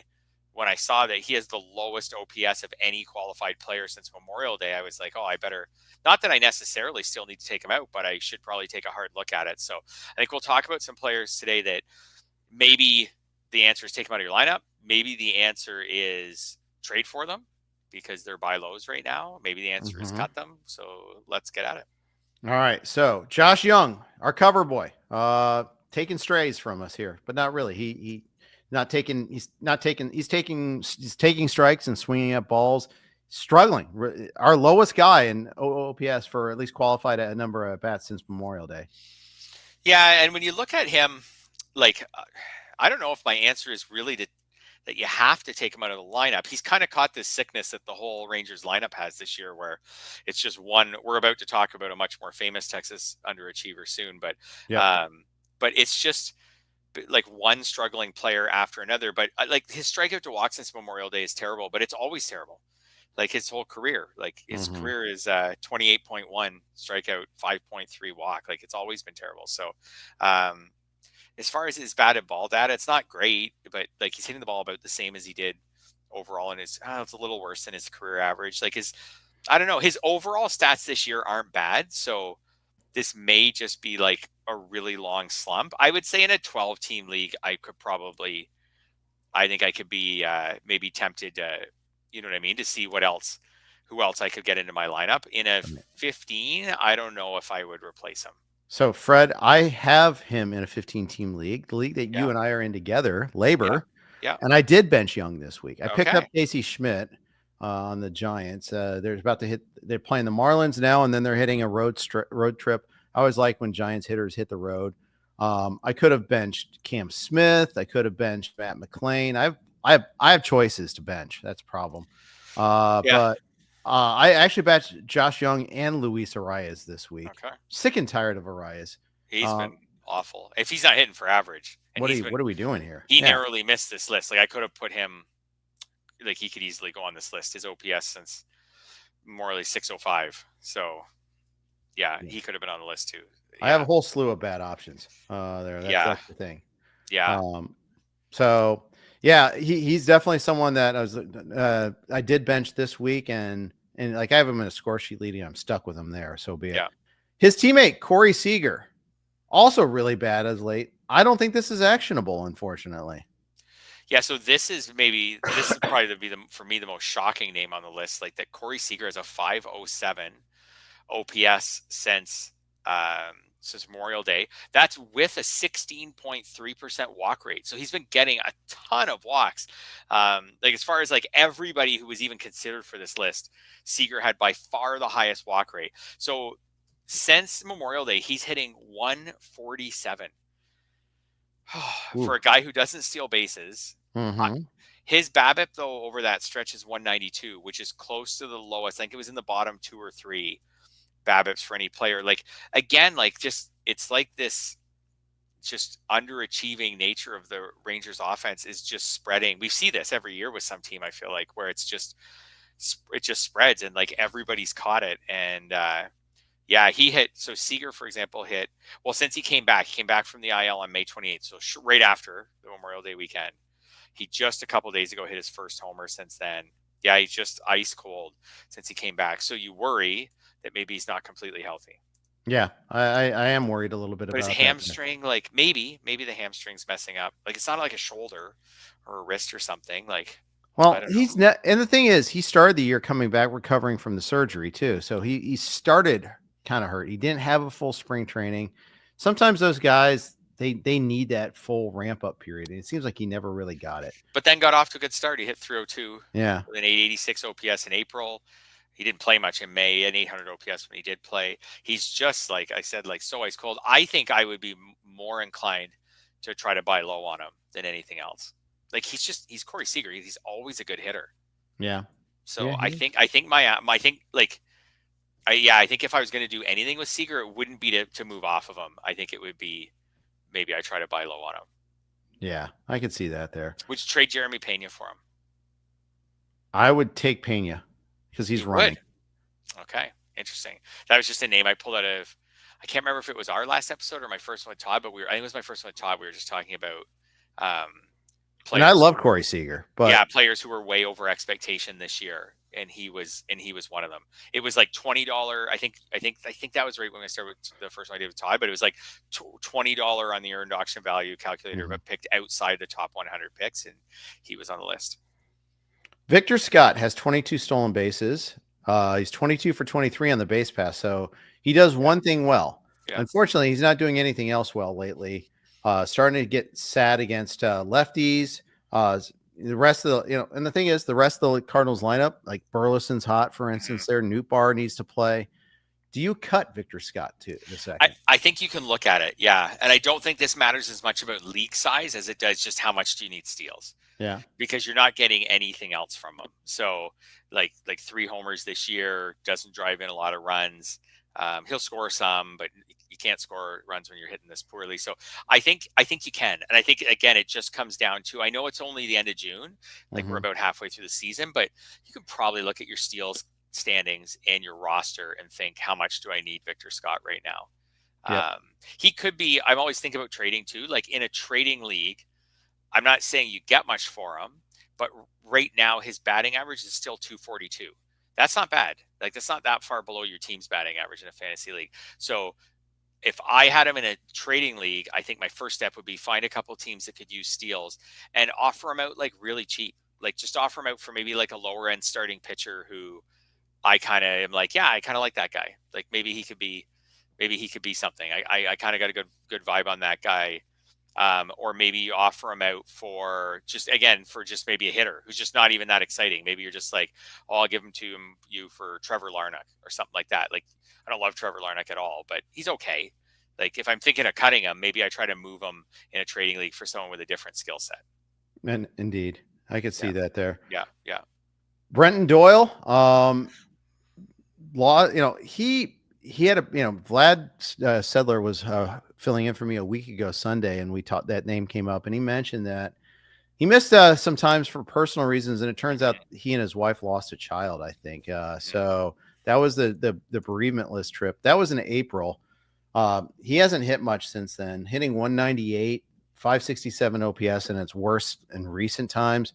when I saw that he has the lowest OPS of any qualified player since Memorial Day, I was like, oh, I better, not that I necessarily still need to take him out, but I should probably take a hard look at it. So I think we'll talk about some players today that maybe the answer is take them out of your lineup. Maybe the answer is trade for them because they're buy lows right now. Maybe the answer is cut them. So let's get at it. All right. So Josh Jung, our cover boy, taking strays from us here, but not really. He's taking strikes and swinging at balls, struggling. Our lowest guy in OPS for at least qualified at a number of bats since Memorial Day. Yeah, and when you look at him, like I don't know if my answer is really that you have to take him out of the lineup. He's kind of caught this sickness that the whole Rangers lineup has this year, where it's just one. We're about to talk about a much more famous Texas underachiever soon, but it's just like one struggling player after another. But like his strikeout to walk since Memorial Day is terrible, but it's always terrible. Like his whole career, like his career is 28.1 strikeout, 5.3 walk. Like it's always been terrible. So as far as his batted ball data, it's not great, but like he's hitting the ball about the same as he did overall. And it's a little worse than his career average. Like I don't know, his overall stats this year aren't bad. So this may just be like a really long slump. I would say in a 12-team league, I could probably I think I could be maybe tempted to, you know what I mean, to see who else I could get into my lineup. In a 15, I don't know if I would replace him. So, Fred, I have him in a 15-team league, the league that you Yeah. and I are in together, Yeah. Labor. Yeah. And I did bench Jung this week. I picked up Okay. Casey Schmidt on the Giants. They're playing the Marlins now, and then they're hitting a road trip. I always like when Giants hitters hit the road. I could have benched Cam Smith. I could have benched Matt McClain. I have choices to bench. That's a problem. But I actually benched Josh Jung and Luis Arias this week. Okay. Sick and tired of Arias. He's been awful. If he's not hitting for average, and what are we doing here? He narrowly missed this list. Like I could have put him, like he could easily go on this list. His OPS since more or less 605. So yeah, he could have been on the list too. Yeah. I have a whole slew of bad options there. That's the thing. Yeah. So yeah, he's definitely someone that I did bench this week, and like I have him in a score sheet leading. I'm stuck with him there. So be it. Yeah. His teammate Corey Seager, also really bad as late. I don't think this is actionable, unfortunately. Yeah, so this is probably for me the most shocking name on the list. Like that Corey Seager has a 507 OPS since Memorial Day. That's with a 16.3% walk rate. So he's been getting a ton of walks. Like as far as like everybody who was even considered for this list, Seager had by far the highest walk rate. So since Memorial Day, he's hitting 147. For a guy who doesn't steal bases. His BABIP though over that stretch is 192, which is close to the lowest. I think it was in the bottom 2 or 3 BABIPs for any player. Like again, like just it's like this just underachieving nature of the Rangers offense is just spreading. We see this every year with some team, I feel like, where it just spreads and like everybody's caught it. And yeah, he hit. So Seager, for example, hit. Well, since he came back from the IL on May 28th. So right after the Memorial Day weekend, he just a couple days ago hit his first homer since then. Yeah, he's just ice cold since he came back. So you worry that maybe he's not completely healthy. Yeah, I am worried a little bit about his hamstring. Like maybe the hamstring's messing up. Like it's not like a shoulder or a wrist or something. Like. Well, he's not. And the thing is, he started the year coming back, recovering from the surgery too. So he started kind of hurt. He didn't have a full spring training. Sometimes those guys, they need that full ramp up period. And it seems like he never really got it. But then got off to a good start. He hit 302. Yeah. With an 886 OPS in April. He didn't play much in May, an 800 OPS when he did play. He's just like I said, like so ice cold. I think I would be more inclined to try to buy low on him than anything else. Like he's Corey Seager. He's always a good hitter. Yeah. So yeah, I think if I was going to do anything with Seager, it wouldn't be to move off of him. I think it would be maybe I try to buy low on him. Yeah, I could see that there. Would you trade Jeremy Pena for him? I would take Pena because he's running. Okay, interesting. That was just a name I pulled out of. I can't remember if it was our last episode or my first one with Todd, but I think it was my first one with Todd. We were just talking about players. And I love Corey Seager, but yeah, players who were way over expectation this year, and he was one of them. It was like $20. I think that was right when I started with the first one I did with Todd, but it was like $20 on the earned auction value calculator, but picked outside the top 100 picks, and he was on the list. Victor Scott has 22 stolen bases. He's 22 for 23 on the base pass, so he does one thing well. Yeah. Unfortunately, he's not doing anything else well lately. Starting to get sad against lefties. The rest of the, and the thing is, the rest of the Cardinals lineup, like Burleson's hot, for instance, there. Newt Barr needs to play. Do you cut Victor Scott to the second? I think you can look at it, yeah. And I don't think this matters as much about league size as it does just how much do you need steals. Yeah. Because you're not getting anything else from him. So like 3 homers this year, doesn't drive in a lot of runs. He'll score some, but you can't score runs when you're hitting this poorly. So I think you can. And I think, again, it just comes down to, I know it's only the end of June, like we're about halfway through the season, but you can probably look at your steals standings and your roster and think, how much do I need Victor Scott right now? Yep. He could be, I'm always thinking about trading too, like in a trading league. I'm not saying you get much for him, but right now his batting average is still 242. That's not bad. Like that's not that far below your team's batting average in a fantasy league. So if I had him in a trading league, I think my first step would be find a couple teams that could use steals and offer them out like really cheap. Like just offer them out for maybe like a lower end starting pitcher who I kind of am like, yeah, I kind of like that guy. Like maybe he could be something. I kind of got a good vibe on that guy. Or maybe you offer him out for just maybe a hitter who's just not even that exciting. Maybe you're just like, oh, I'll give him to you for Trevor Larnach or something like that. Like I don't love Trevor Larnach at all, but he's okay. Like if I'm thinking of cutting him, maybe I try to move him in a trading league for someone with a different skill set. And indeed, I could see that there. Yeah. Brenton Doyle, he had Vlad Sedler was filling in for me a week ago Sunday, and that name came up, and he mentioned that he missed some times for personal reasons, and it turns out he and his wife lost a child, I think. So that was the bereavement list trip. That was in April. He hasn't hit much since then, hitting 198, 567 OPS, and it's worse in recent times.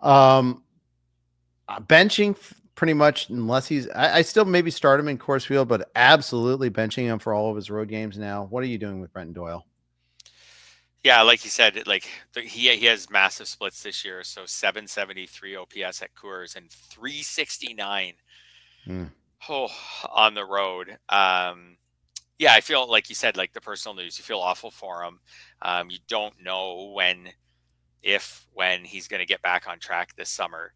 Benching pretty much, unless I still maybe start him in Coors Field, but absolutely benching him for all of his road games now. What are you doing with Brenton Doyle? Yeah, like you said, he has massive splits this year. So 773 OPS at Coors and 369 on the road. Yeah, I feel like you said, like the personal news, you feel awful for him. You don't know when he's going to get back on track this summer.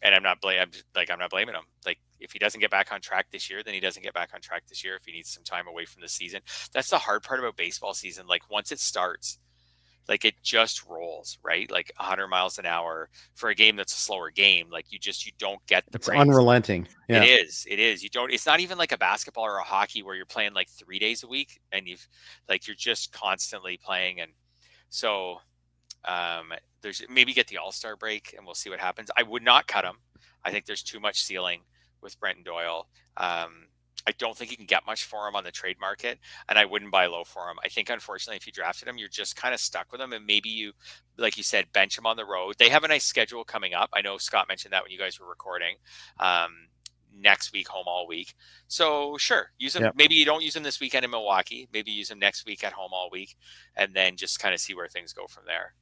And I'm not blaming him. Like if he doesn't get back on track this year, then he doesn't get back on track this year. If he needs some time away from the season, that's the hard part about baseball season. Like once it starts, like it just rolls, right? Like 100 miles an hour for a game that's a slower game. Like you don't get the breaks. Unrelenting. Yeah. It is. It's not even like a basketball or a hockey where you're playing like 3 days a week and you're just constantly playing. And so, there's maybe get the All-Star break and we'll see what happens. I would not cut him. I think there's too much ceiling with Brenton Doyle. I don't think you can get much for him on the trade market, and I wouldn't buy low for him. I think, unfortunately, if you drafted him, you're just kind of stuck with him, and maybe you, like you said, bench him on the road. They have a nice schedule coming up. I know Scott mentioned that when you guys were recording. Next week, home all week. So sure, use him. Yep. Maybe you don't use him this weekend in Milwaukee. Maybe use him next week at home all week, and then just kind of see where things go from there.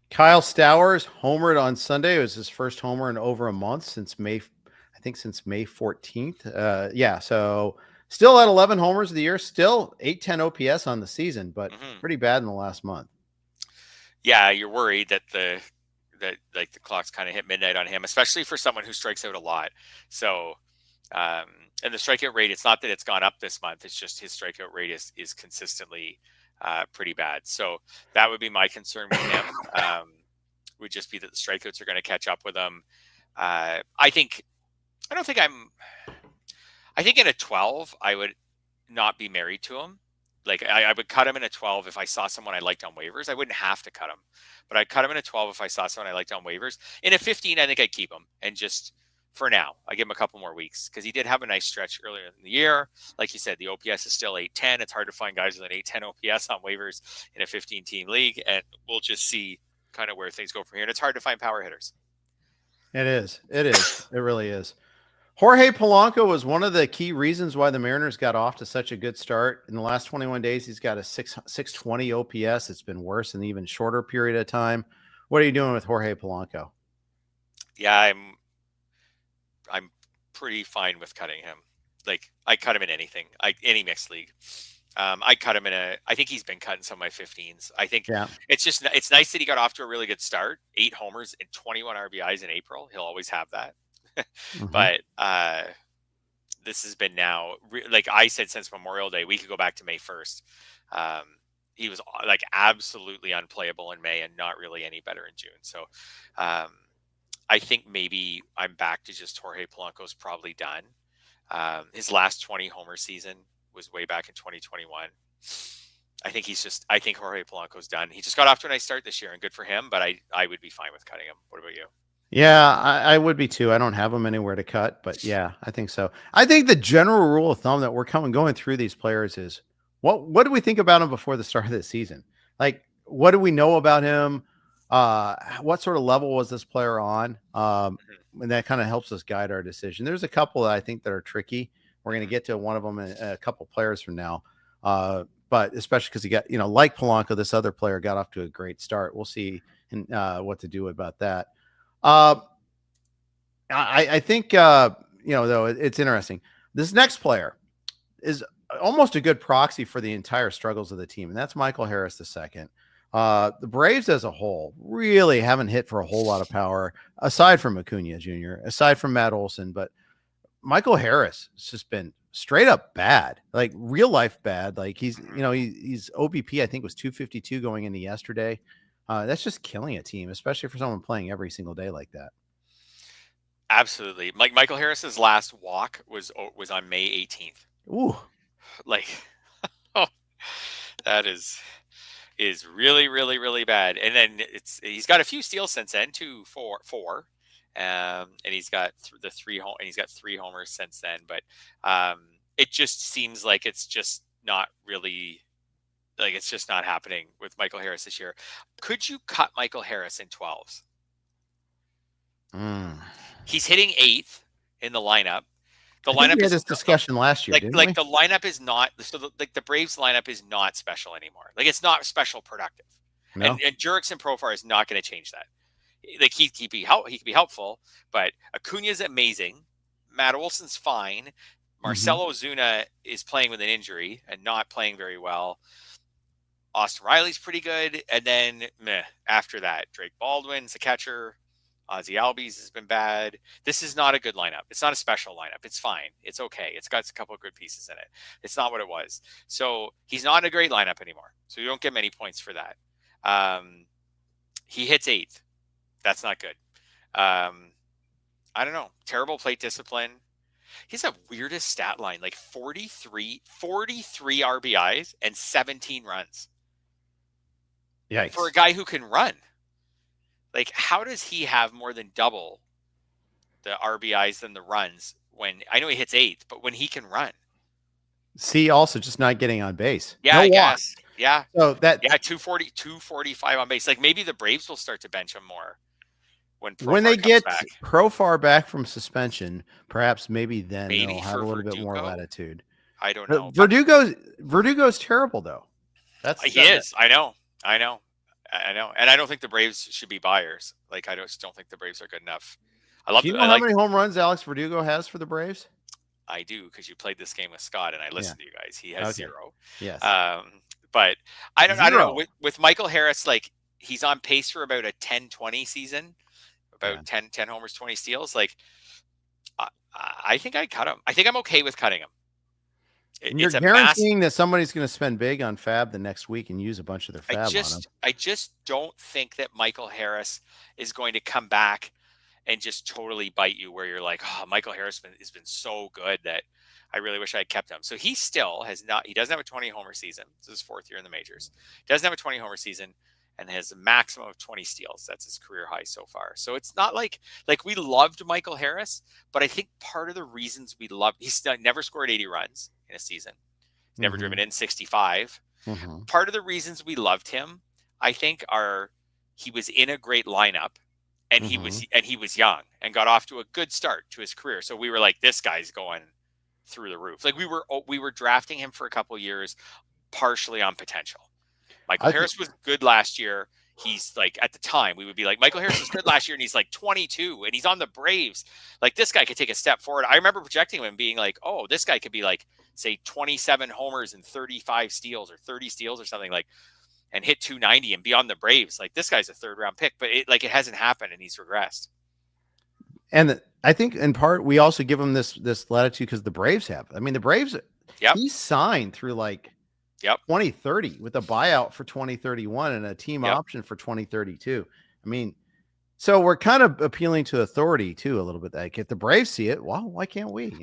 Kyle Stowers homered on Sunday. It was his first homer in over a month since May 14th. Yeah, so still at 11 homers of the year, still 810 OPS on the season, but pretty bad in the last month. Yeah, you're worried that the clock's kind of hit midnight on him, especially for someone who strikes out a lot. So, and the strikeout rate, it's not that it's gone up this month. It's just his strikeout rate is consistently pretty bad. So that would be my concern with him. Would just be that the strikeouts are going to catch up with him. I think in a 12, I would not be married to him. Like I would cut him in a 12 if I saw someone I liked on waivers. I wouldn't have to cut him, but I'd cut him in a 12 if I saw someone I liked on waivers. In a 15, I think I'd keep him. And just for now, I give him a couple more weeks because he did have a nice stretch earlier in the year. Like you said, the OPS is still 810. It's hard to find guys with an 810 OPS on waivers in a 15-team league. And we'll just see kind of where things go from here. And it's hard to find power hitters. It is. It really is. Jorge Polanco was one of the key reasons why the Mariners got off to such a good start. In the last 21 days, he's got a 620 OPS. It's been worse in an even shorter period of time. What are you doing with Jorge Polanco? Yeah, I'm pretty fine with cutting him. Like I cut him in anything, any mixed league. I cut him I think he's been cut in some of my 15s. I think it's nice that he got off to a really good start. 8 homers and 21 RBIs in April. He'll always have that. But this has been now, like I said, since Memorial Day, we could go back to May 1st. He was like absolutely unplayable in May and not really any better in June. So I think maybe I'm back to just Jorge Polanco's probably done. His last 20 homer season was way back in 2021. I think Jorge Polanco's done. He just got off to a nice start this year and good for him, but I would be fine with cutting him. What about you? Yeah, I would be too. I don't have them anywhere to cut, but yeah, I think so. I think the general rule of thumb that we're going through these players is what do we think about him before the start of the season? Like, what do we know about him? What sort of level was this player on? And that kind of helps us guide our decision. There's a couple that I think that are tricky We're going to get to one of them in a couple players from now. But especially because he got, like Polanco, this other player got off to a great start. We'll see what to do about that. I think, though, it's interesting. This next player is almost a good proxy for the entire struggles of the team, and that's Michael Harris II. The Braves as a whole really haven't hit for a whole lot of power, aside from Acuna Jr., aside from Matt Olson. But Michael Harris has just been straight up bad, like real life bad. Like he's OBP, I think, was 252 going into yesterday. That's just killing a team, especially for someone playing every single day like that. Absolutely. Michael Harris's last walk was on May 18th. Ooh, like, oh, that is really, really, really bad. And then he's got a few steals since then, four. And he's got three homers since then. But it just seems like it's just not really, like, it's just not happening with Michael Harris this year. Could you cut Michael Harris in 12s? He's hitting 8th in the lineup. The lineup is this discussion last year. Like the lineup is not, so the Braves lineup is not special anymore. Like, it's not special productive. No. And Jurickson Profar is not going to change that. Like, he could be helpful, but Acuna's amazing. Matt Olson's fine. Marcell Ozuna is playing with an injury and not playing very well. Austin Riley's pretty good, and then after that, Drake Baldwin's a catcher. Ozzy Albies has been bad. This is not a good lineup. It's not a special lineup. It's fine. It's okay. It's got a couple of good pieces in it. It's not what it was. So he's not in a great lineup anymore. So you don't get many points for that. He hits 8th. That's not good. I don't know. Terrible plate discipline. He's the weirdest stat line, like 43 RBIs and 17 runs. Yikes. For a guy who can run. Like, how does he have more than double the RBIs than the runs when I know he hits 8th, but when he can run? See, also just not getting on base. Yeah, I guess. Yeah. So 240, 245 on base. Like, maybe the Braves will start to bench him more when they get Profar back from suspension. Perhaps then they'll have a little bit more latitude. I don't know. Verdugo's terrible though. He is. I know. And I don't think the Braves should be buyers. Like, I just don't think the Braves are good enough. Do you know how many home runs Alex Verdugo has for the Braves? I do, because you played this game with Scott and I listened to you guys. He has 0. Yes. But I don't know. With Michael Harris, like, he's on pace for about a 10-20 season, about 10 homers, 20 steals. Like, I think I'd cut him. I think I'm okay with cutting him. You're guaranteeing that somebody's going to spend big on Fab the next week and use a bunch of their Fab on him. I just don't think that Michael Harris is going to come back and just totally bite you, where you're like, oh, Michael Harris has been so good that I really wish I had kept him. So he still he doesn't have a 20 homer season. This is his 4th year in the majors. He doesn't have a 20 homer season and has a maximum of 20 steals. That's his career high so far. So it's not like we loved Michael Harris, but I think part of the reasons we loved, he's never scored 80 runs in a season. He's never driven in 65. Part of the reasons we loved him, I think, are he was in a great lineup and he was young and got off to a good start to his career. So we were like, this guy's going through the roof. Like, we were drafting him for a couple of years, partially on potential. Michael Harris was good last year. He's like, at the time, we would be like, Michael Harris was good last year, and he's like 22, and he's on the Braves. Like, this guy could take a step forward. I remember projecting him being like, oh, this guy could be like, say, 27 homers and 35 steals or 30 steals or something, like, and hit 290 and be on the Braves. Like, this guy's a 3rd-round pick, but it hasn't happened, and he's regressed. And I think in part we also give him this latitude because the Braves have. I mean, the Braves. He signed through like 2030 with a buyout for 2031 and a team option for 2032. I mean, so we're kind of appealing to authority too a little bit. Like, if the Braves see it, well, why can't we?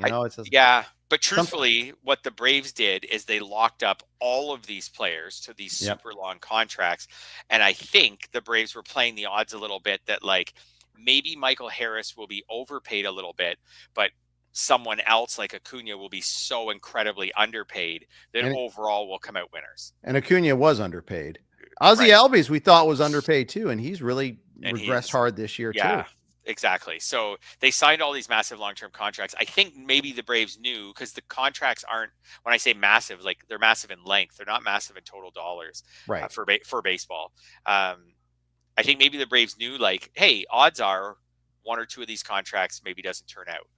But truthfully, what the Braves did is they locked up all of these players to these super long contracts, and I think the Braves were playing the odds a little bit that, like, maybe Michael Harris will be overpaid a little bit, but someone else like Acuna will be so incredibly underpaid that overall will come out winners. And Acuna was underpaid. Ozzy Albies we thought was underpaid too, and he's really regressed hard this year too. Exactly. So they signed all these massive long-term contracts. I think maybe the Braves knew, because the contracts aren't, when I say massive, like they're massive in length. They're not massive in total dollars Right. for baseball. I think maybe the Braves knew, like, hey, odds are one or two of these contracts maybe doesn't turn out,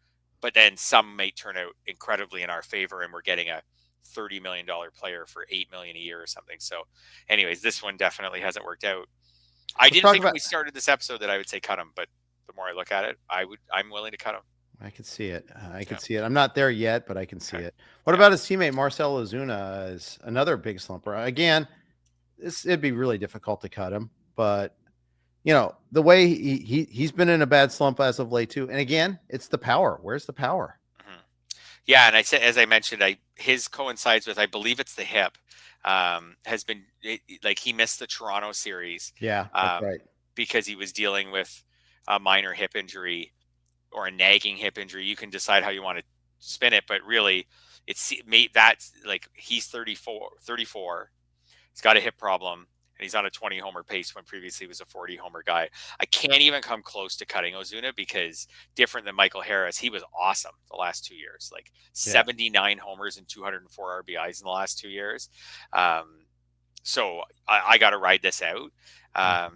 but then some may turn out incredibly in our favor, and we're getting a $30 million player for $8 million a year or something. So, anyways, this one definitely hasn't worked out. I Let's didn't talk think when about. we started this episode that I would say cut him, but the more I look at it, I'm willing to cut him. I could see it. I Yeah. could see it. I'm not there yet, but I can see Okay. it. What about his teammate Marcell Ozuna? Is another big slumper. Again, it'd be really difficult to cut him, but the way he's been in a bad slump as of late too. And again, it's the power. Where's the power? Mhm. Yeah, and I said, as I mentioned, his coincides with, I believe it's the hip. Has been like, he missed the Toronto series. Yeah, that's right. Because he was dealing with a minor hip injury or a nagging hip injury. You can decide how you want to spin it, but really, that's like, he's 34. He's got a hip problem, and he's on a 20 homer pace when previously he was a 40 homer guy. I can't even come close to cutting Ozuna, because different than Michael Harris, he was awesome the last 2 years, like 79 homers and 204 RBIs in the last 2 years. So I got to ride this out.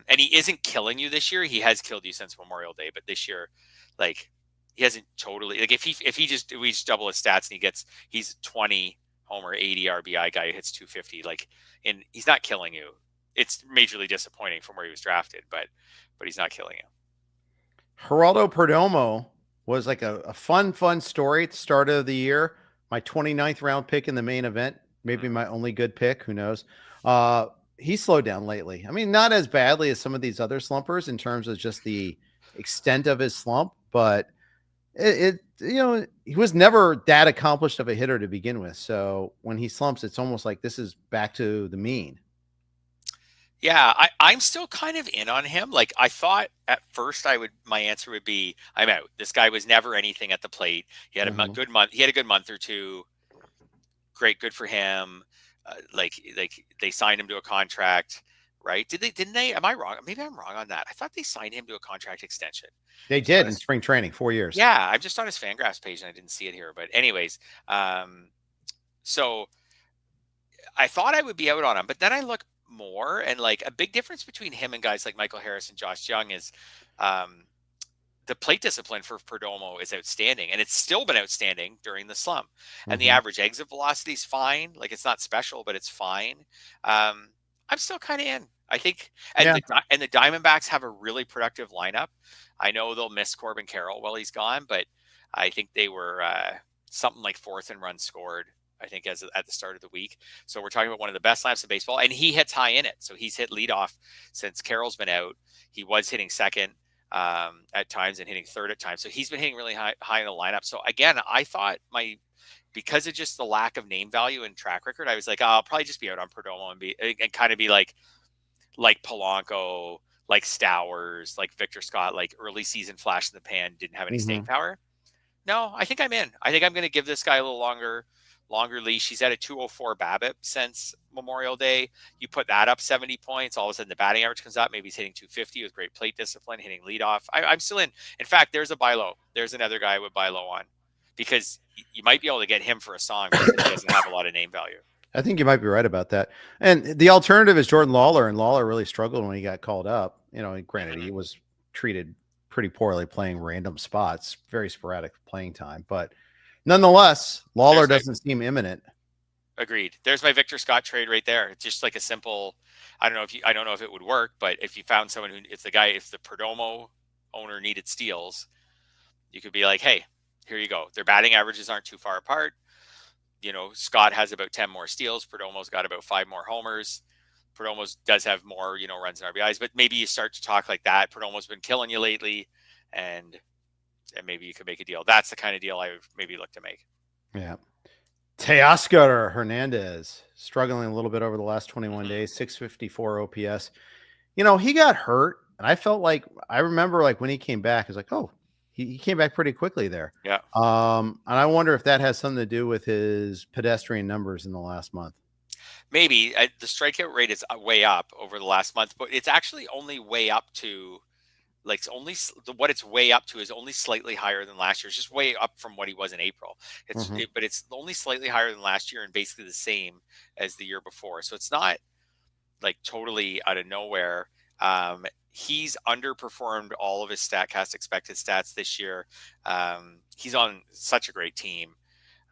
And he isn't killing you this year. He has killed you since Memorial Day, but this year, like, he hasn't totally, like, we just double his stats and he's 20 homer, 80 RBI guy who hits 250, like, and he's not killing you. It's majorly disappointing from where he was drafted, but he's not killing you. Geraldo Perdomo was like a fun story at the start of the year. My 29th round pick in the main event, maybe my only good pick. Who knows? He slowed down lately. I mean, not as badly as some of these other slumpers in terms of just the extent of his slump, but he was never that accomplished of a hitter to begin with. So when he slumps, it's almost like this is back to the mean. Yeah, I'm still kind of in on him. Like, I thought at first my answer would be, I'm out. This guy was never anything at the plate. He had a good month. He had a good month or two. Great, good for him. Like they signed him to a contract, right? Didn't they? Am I wrong? Maybe I'm wrong on that. I thought they signed him to a contract extension. They did in spring training, 4 years. Yeah, I'm just on his Fangraphs page and I didn't see it here. But anyways, so I thought I would be out on him, but then I look more, and like, a big difference between him and guys like Michael Harris and Josh Jung is the plate discipline for Perdomo is outstanding, and it's still been outstanding during the slump. And the average exit velocity is fine. Like, it's not special, but it's fine. I'm still kind of in. I think, and the Diamondbacks have a really productive lineup. I know they'll miss Corbin Carroll while he's gone, but I think they were something like fourth in runs scored, I think, at the start of the week. So we're talking about one of the best lineups in baseball, and he hits high in it. So he's hit leadoff since Carroll's been out. He was hitting second at times and hitting third at times. So he's been hitting really high in the lineup. So again, I thought because of just the lack of name value and track record, I was like, I'll probably just be out on Perdomo and kind of be like Polanco, like Stowers, like Victor Scott, like early season flash in the pan, didn't have any staying power. No, I think I'm in. I think I'm going to give this guy a little longer leash. He's at a 204 BABIP since Memorial Day. You put that up 70 points, all of a sudden the batting average comes up. Maybe he's hitting 250 with great plate discipline, hitting leadoff. I'm still in. In fact, there's a buy low. There's another guy I would buy low on, because you might be able to get him for a song because he doesn't have a lot of name value. I think you might be right about that. And the alternative is Jordan Lawler, and Lawler really struggled when he got called up. Granted, he was treated pretty poorly playing random spots, very sporadic playing time, but nonetheless, Lawler doesn't seem imminent. Agreed. There's my Victor Scott trade right there. It's just like a simple, I don't know if it would work, but if you found someone if the Perdomo owner needed steals, you could be like, hey, here you go. Their batting averages aren't too far apart. Scott has about 10 more steals. Perdomo's got about 5 more homers. Perdomo does have more, runs and RBIs, but maybe you start to talk like that. Perdomo's been killing you lately, and maybe you could make a deal. That's the kind of deal I would maybe look to make. Yeah. Teoscar Hernandez struggling a little bit over the last 21 days, 654 OPS. He got hurt, and I remember like when he came back, I was like, oh, he came back pretty quickly there. Yeah. And I wonder if that has something to do with his pedestrian numbers in the last month. Maybe the strikeout rate is way up over the last month, but it's actually only way up to like what it's way up to is only slightly higher than last year. It's just way up from what he was in April. But it's only slightly higher than last year and basically the same as the year before. So it's not like totally out of nowhere. He's underperformed all of his Statcast expected stats this year. He's on such a great team.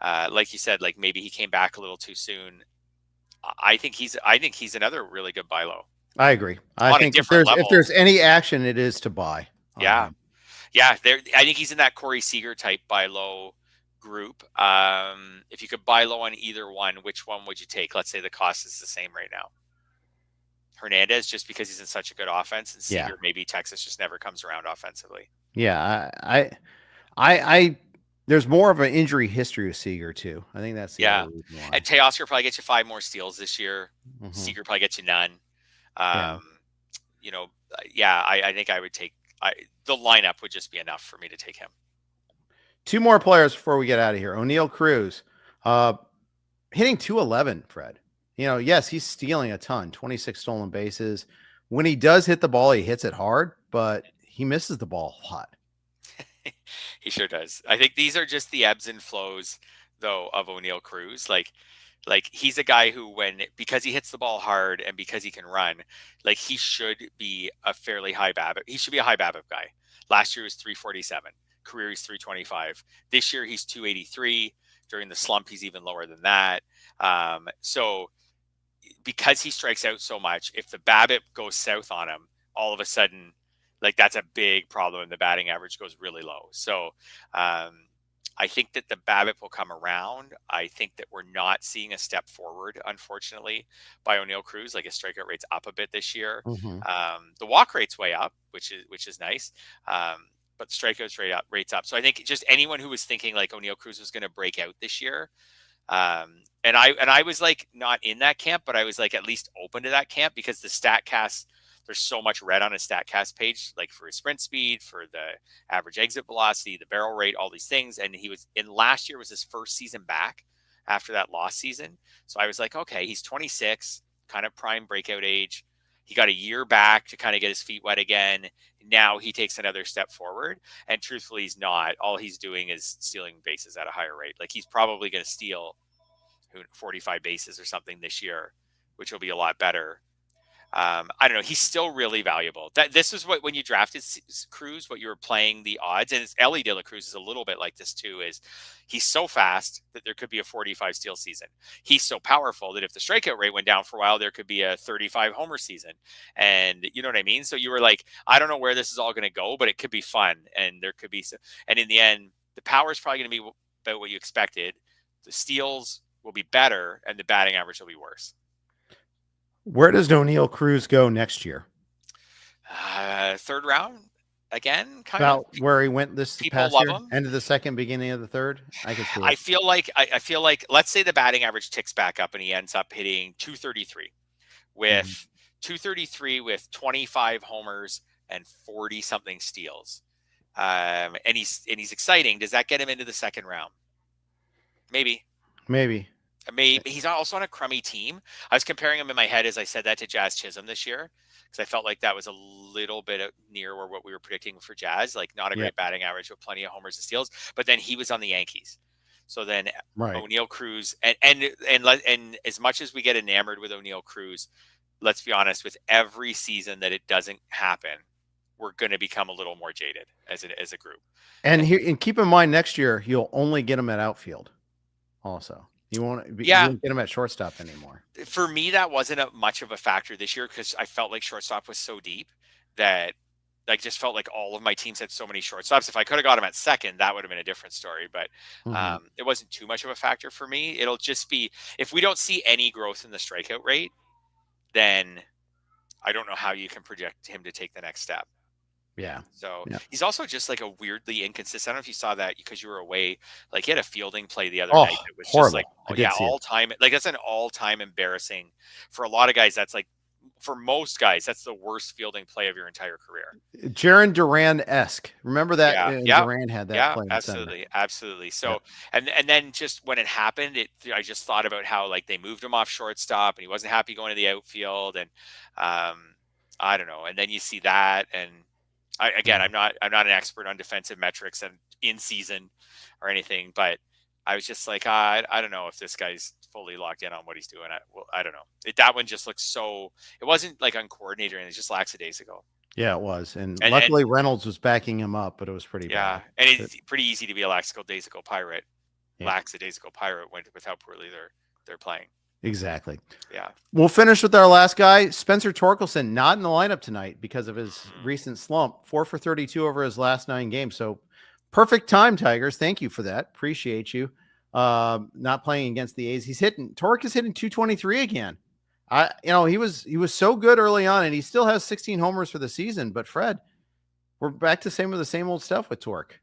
Like you said, like maybe he came back a little too soon. I think he's another really good buy low. I agree. I On a think different level. if there's any action, it is to buy. Yeah. Yeah. I think he's in that Corey Seager type buy low group. If you could buy low on either one, which one would you take? Let's say the cost is the same right now. Hernandez, just because he's in such a good offense, and Seager, maybe Texas just never comes around offensively. Yeah. I there's more of an injury history with Seager too. I think that's the other reason why. And Teoscar probably gets you 5 more steals this year. Seager probably gets you none. You know, I think I would take the lineup would just be enough for me to take him. 2 more players before we get out of here. Oneil Cruz, hitting 211, Fred. You know, yes, he's stealing a ton, 26 stolen bases. When he does hit the ball, he hits it hard, but he misses the ball a lot. He sure does. I think these are just the ebbs and flows, though, of Oneil Cruz. Like he's a guy who, because he hits the ball hard and because he can run, like he should be a fairly high BABIP. He should be a high BABIP guy. Last year was 347. Career he's 325. This year he's 283. During the slump, he's even lower than that. So because he strikes out so much, if the BABIP goes south on him, all of a sudden, like that's a big problem, and the batting average goes really low. So I think that the BABIP will come around. I think that we're not seeing a step forward, unfortunately, by Oneil Cruz. Like his strikeout rate's up a bit this year. The walk rate's way up, which is nice. But the strikeouts rate's up. So I think just anyone who was thinking like Oneil Cruz was going to break out this year, and I was like not in that camp, but I was like at least open to that camp because the Statcast, there's so much red on his Statcast page, like for his sprint speed, for the average exit velocity, the barrel rate, all these things. And he was in last year was his first season back after that lost season. So I was like, okay, he's 26, kind of prime breakout age. He got a year back to kind of get his feet wet again. Now he takes another step forward. And truthfully, he's not. All he's doing is stealing bases at a higher rate. Like he's probably going to steal 45 bases or something this year, which will be a lot better. I don't know. He's still really valuable. This is what, when you drafted Cruz, what you were playing the odds, and Ellie De La Cruz is a little bit like this too, is he's so fast that there could be a 45 steal season. He's so powerful that if the strikeout rate went down for a while, there could be a 35 homer season. And you know what I mean? So you were like, I don't know where this is all going to go, but it could be fun. And there could be some, and in the end, the power is probably going to be about what you expected. The steals will be better and the batting average will be worse. Where does Oneil Cruz go next year? 3rd round again, kind about of where he went this people past love year. him. End of the 2nd, beginning of the 3rd. I feel like let's say the batting average ticks back up and he ends up hitting 233 with 233 with 25 homers and 40 something steals. And he's exciting. Does that get him into the 2nd round? Maybe. He's also on a crummy team. I was comparing him in my head as I said that to Jazz Chisholm this year because I felt like that was a little bit near what we were predicting for Jazz. Like not a great batting average, but plenty of homers and steals. But then he was on the Yankees. So then Oneil Cruz and as much as we get enamored with Oneil Cruz, let's be honest, with every season that it doesn't happen, we're going to become a little more jaded as a group. And keep in mind, next year you'll only get him at outfield. Also, you won't get him at shortstop anymore. For me, that wasn't much of a factor this year because I felt like shortstop was so deep that I just felt like all of my teams had so many shortstops. If I could have got him at 2nd, that would have been a different story. But it wasn't too much of a factor for me. It'll just be if we don't see any growth in the strikeout rate, then I don't know how you can project him to take the next step. Yeah. So he's also just like a weirdly inconsistent. I don't know if you saw that because you were away. Like he had a fielding play the other night that was horrible. Just like, all time. Like that's an all time embarrassing for a lot of guys. That's like for most guys, that's the worst fielding play of your entire career. Jaron Duran-esque. Remember that? Duran had that play. Absolutely. So and then just when it happened, I just thought about how like they moved him off shortstop and he wasn't happy going to the outfield and I don't know. And then you see that and I'm not an expert on defensive metrics and in season or anything, but I was just like, I don't know if this guy's fully locked in on what he's doing. I don't know. That one just looks so. It wasn't like uncoordinated, and it just lackadaisical. Yeah, it was, and luckily Reynolds was backing him up, but it was pretty bad. And it's pretty easy to be a lackadaisical pirate. Yeah. Lackadaisical pirate with how poorly they're playing. Exactly. Yeah. We'll finish with our last guy, Spencer Torkelson, not in the lineup tonight because of his recent slump. 4 for 32 over his last 9 games. So perfect time, Tigers. Thank you for that. Appreciate you. Not playing against the A's. Tork is hitting 223 again. He was so good early on, and he still has 16 homers for the season. But Fred, we're back to the same old stuff with Tork.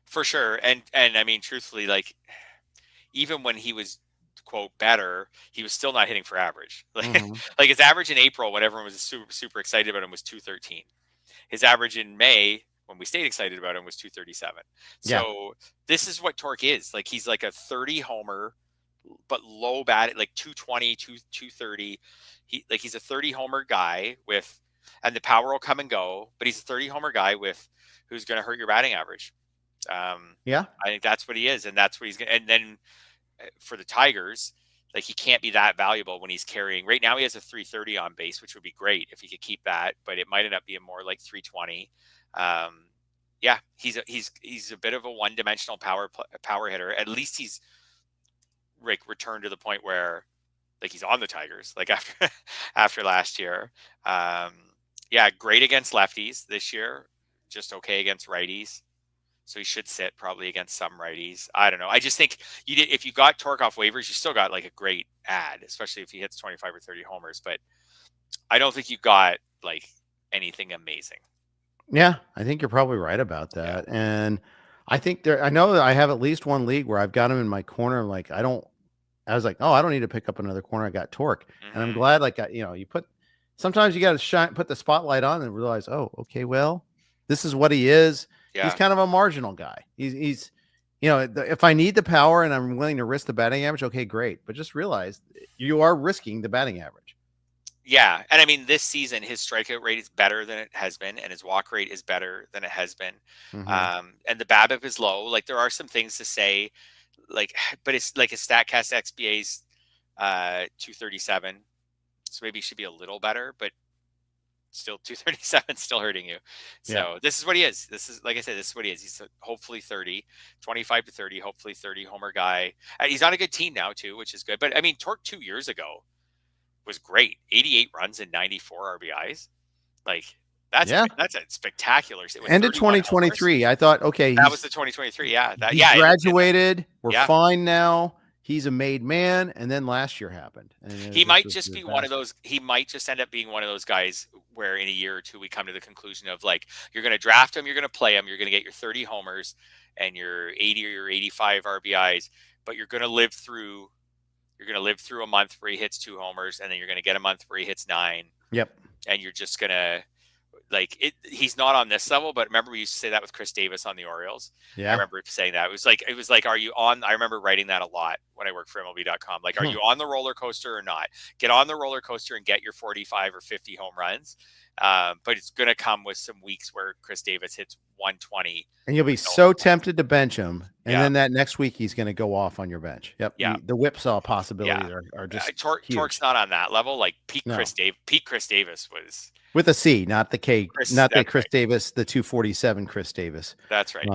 For sure. And I mean, truthfully, like even when he was quote better, he was still not hitting for average. Like his average in April, when everyone was super excited about him, was 213. His average in May, when we stayed excited about him, was 237. So this is what Tork is. Like he's like a 30 homer, but low bat, like 220, 230. He's a 30 homer guy and the power will come and go, but he's a 30 homer guy who's going to hurt your batting average. I think that's what he is, and that's what he's going. And then for the Tigers, like he can't be that valuable when he's carrying. Right now, he has a 330 on base, which would be great if he could keep that, but it might end up being more like 320. He's a bit of a one-dimensional power hitter. At least he's like returned to the point where like he's on the Tigers, like after last year. Great against lefties this year, just okay against righties. So he should sit probably against some righties. I don't know. I just think if you got Tork off waivers, you still got like a great ad, especially if he hits 25 or 30 homers. But I don't think you got like anything amazing. Yeah, I think you're probably right about that. Yeah. And I think I know that I have at least one league where I've got him in my corner. Like I was like, I don't need to pick up another corner. I got Tork. And I'm glad sometimes you got to put the spotlight on and realize, okay, well, this is what he is. Yeah. He's kind of a marginal guy. He's if I need the power and I'm willing to risk the batting average, okay, great. But just realize you are risking the batting average. Yeah. And I mean, this season, his strikeout rate is better than it has been, and his walk rate is better than it has been. And the BABIP is low. Like there are some things to say, but it's like his StatCast XBA's 237. So maybe he should be a little better, but still 237 still hurting you. So this is what he is. This is, like I said, this is what he is. He's hopefully 25 to 30, hopefully 30 homer guy. He's on a good team now too, which is good. But I mean, Tork 2 years ago was great. 88 runs and 94 RBIs. Like that's a spectacular. End of 2023. I thought, okay, that was the 2023. Yeah. He graduated. We're fine now. He's a made man, and then last year happened. And he might just be one of those. He might just end up being one of those guys where in a year or two we come to the conclusion of like you're going to draft him, you're going to play him, you're going to get your 30 homers and your 80 or your 85 RBIs, but you're going to live through a month where he hits 2 homers, and then you're going to get a month where he hits 9. Yep. And you're just going to he's not on this level, but remember we used to say that with Chris Davis on the Orioles. Yeah. I remember saying that. It was like, are you on, I remember writing that a lot when I worked for MLB.com. Like, are you on the roller coaster or not? Get on the roller coaster and get your 45 or 50 home runs. But it's going to come with some weeks where Chris Davis hits 120. And you'll be so tempted to bench him. And then that next week he's going to go off on your bench. Yep. Yeah. The whipsaw possibilities are just Tork's not on that level. Like peak Chris Davis was with a C, not the K, Chris Davis, the 247 Chris Davis. That's right.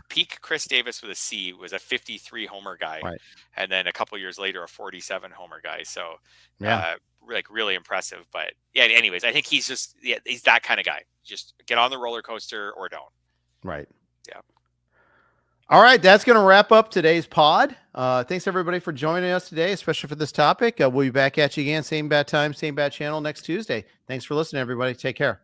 Peak Chris Davis with a C was a 53 homer guy. Right. And then a couple years later, a 47 homer guy. So really impressive. But yeah, anyways, I think he's that kind of guy. Just get on the roller coaster or don't. Right. Yeah. All right. That's going to wrap up today's pod. Thanks everybody for joining us today, especially for this topic. We'll be back at you again. Same bad time, same bad channel next Tuesday. Thanks for listening, everybody. Take care.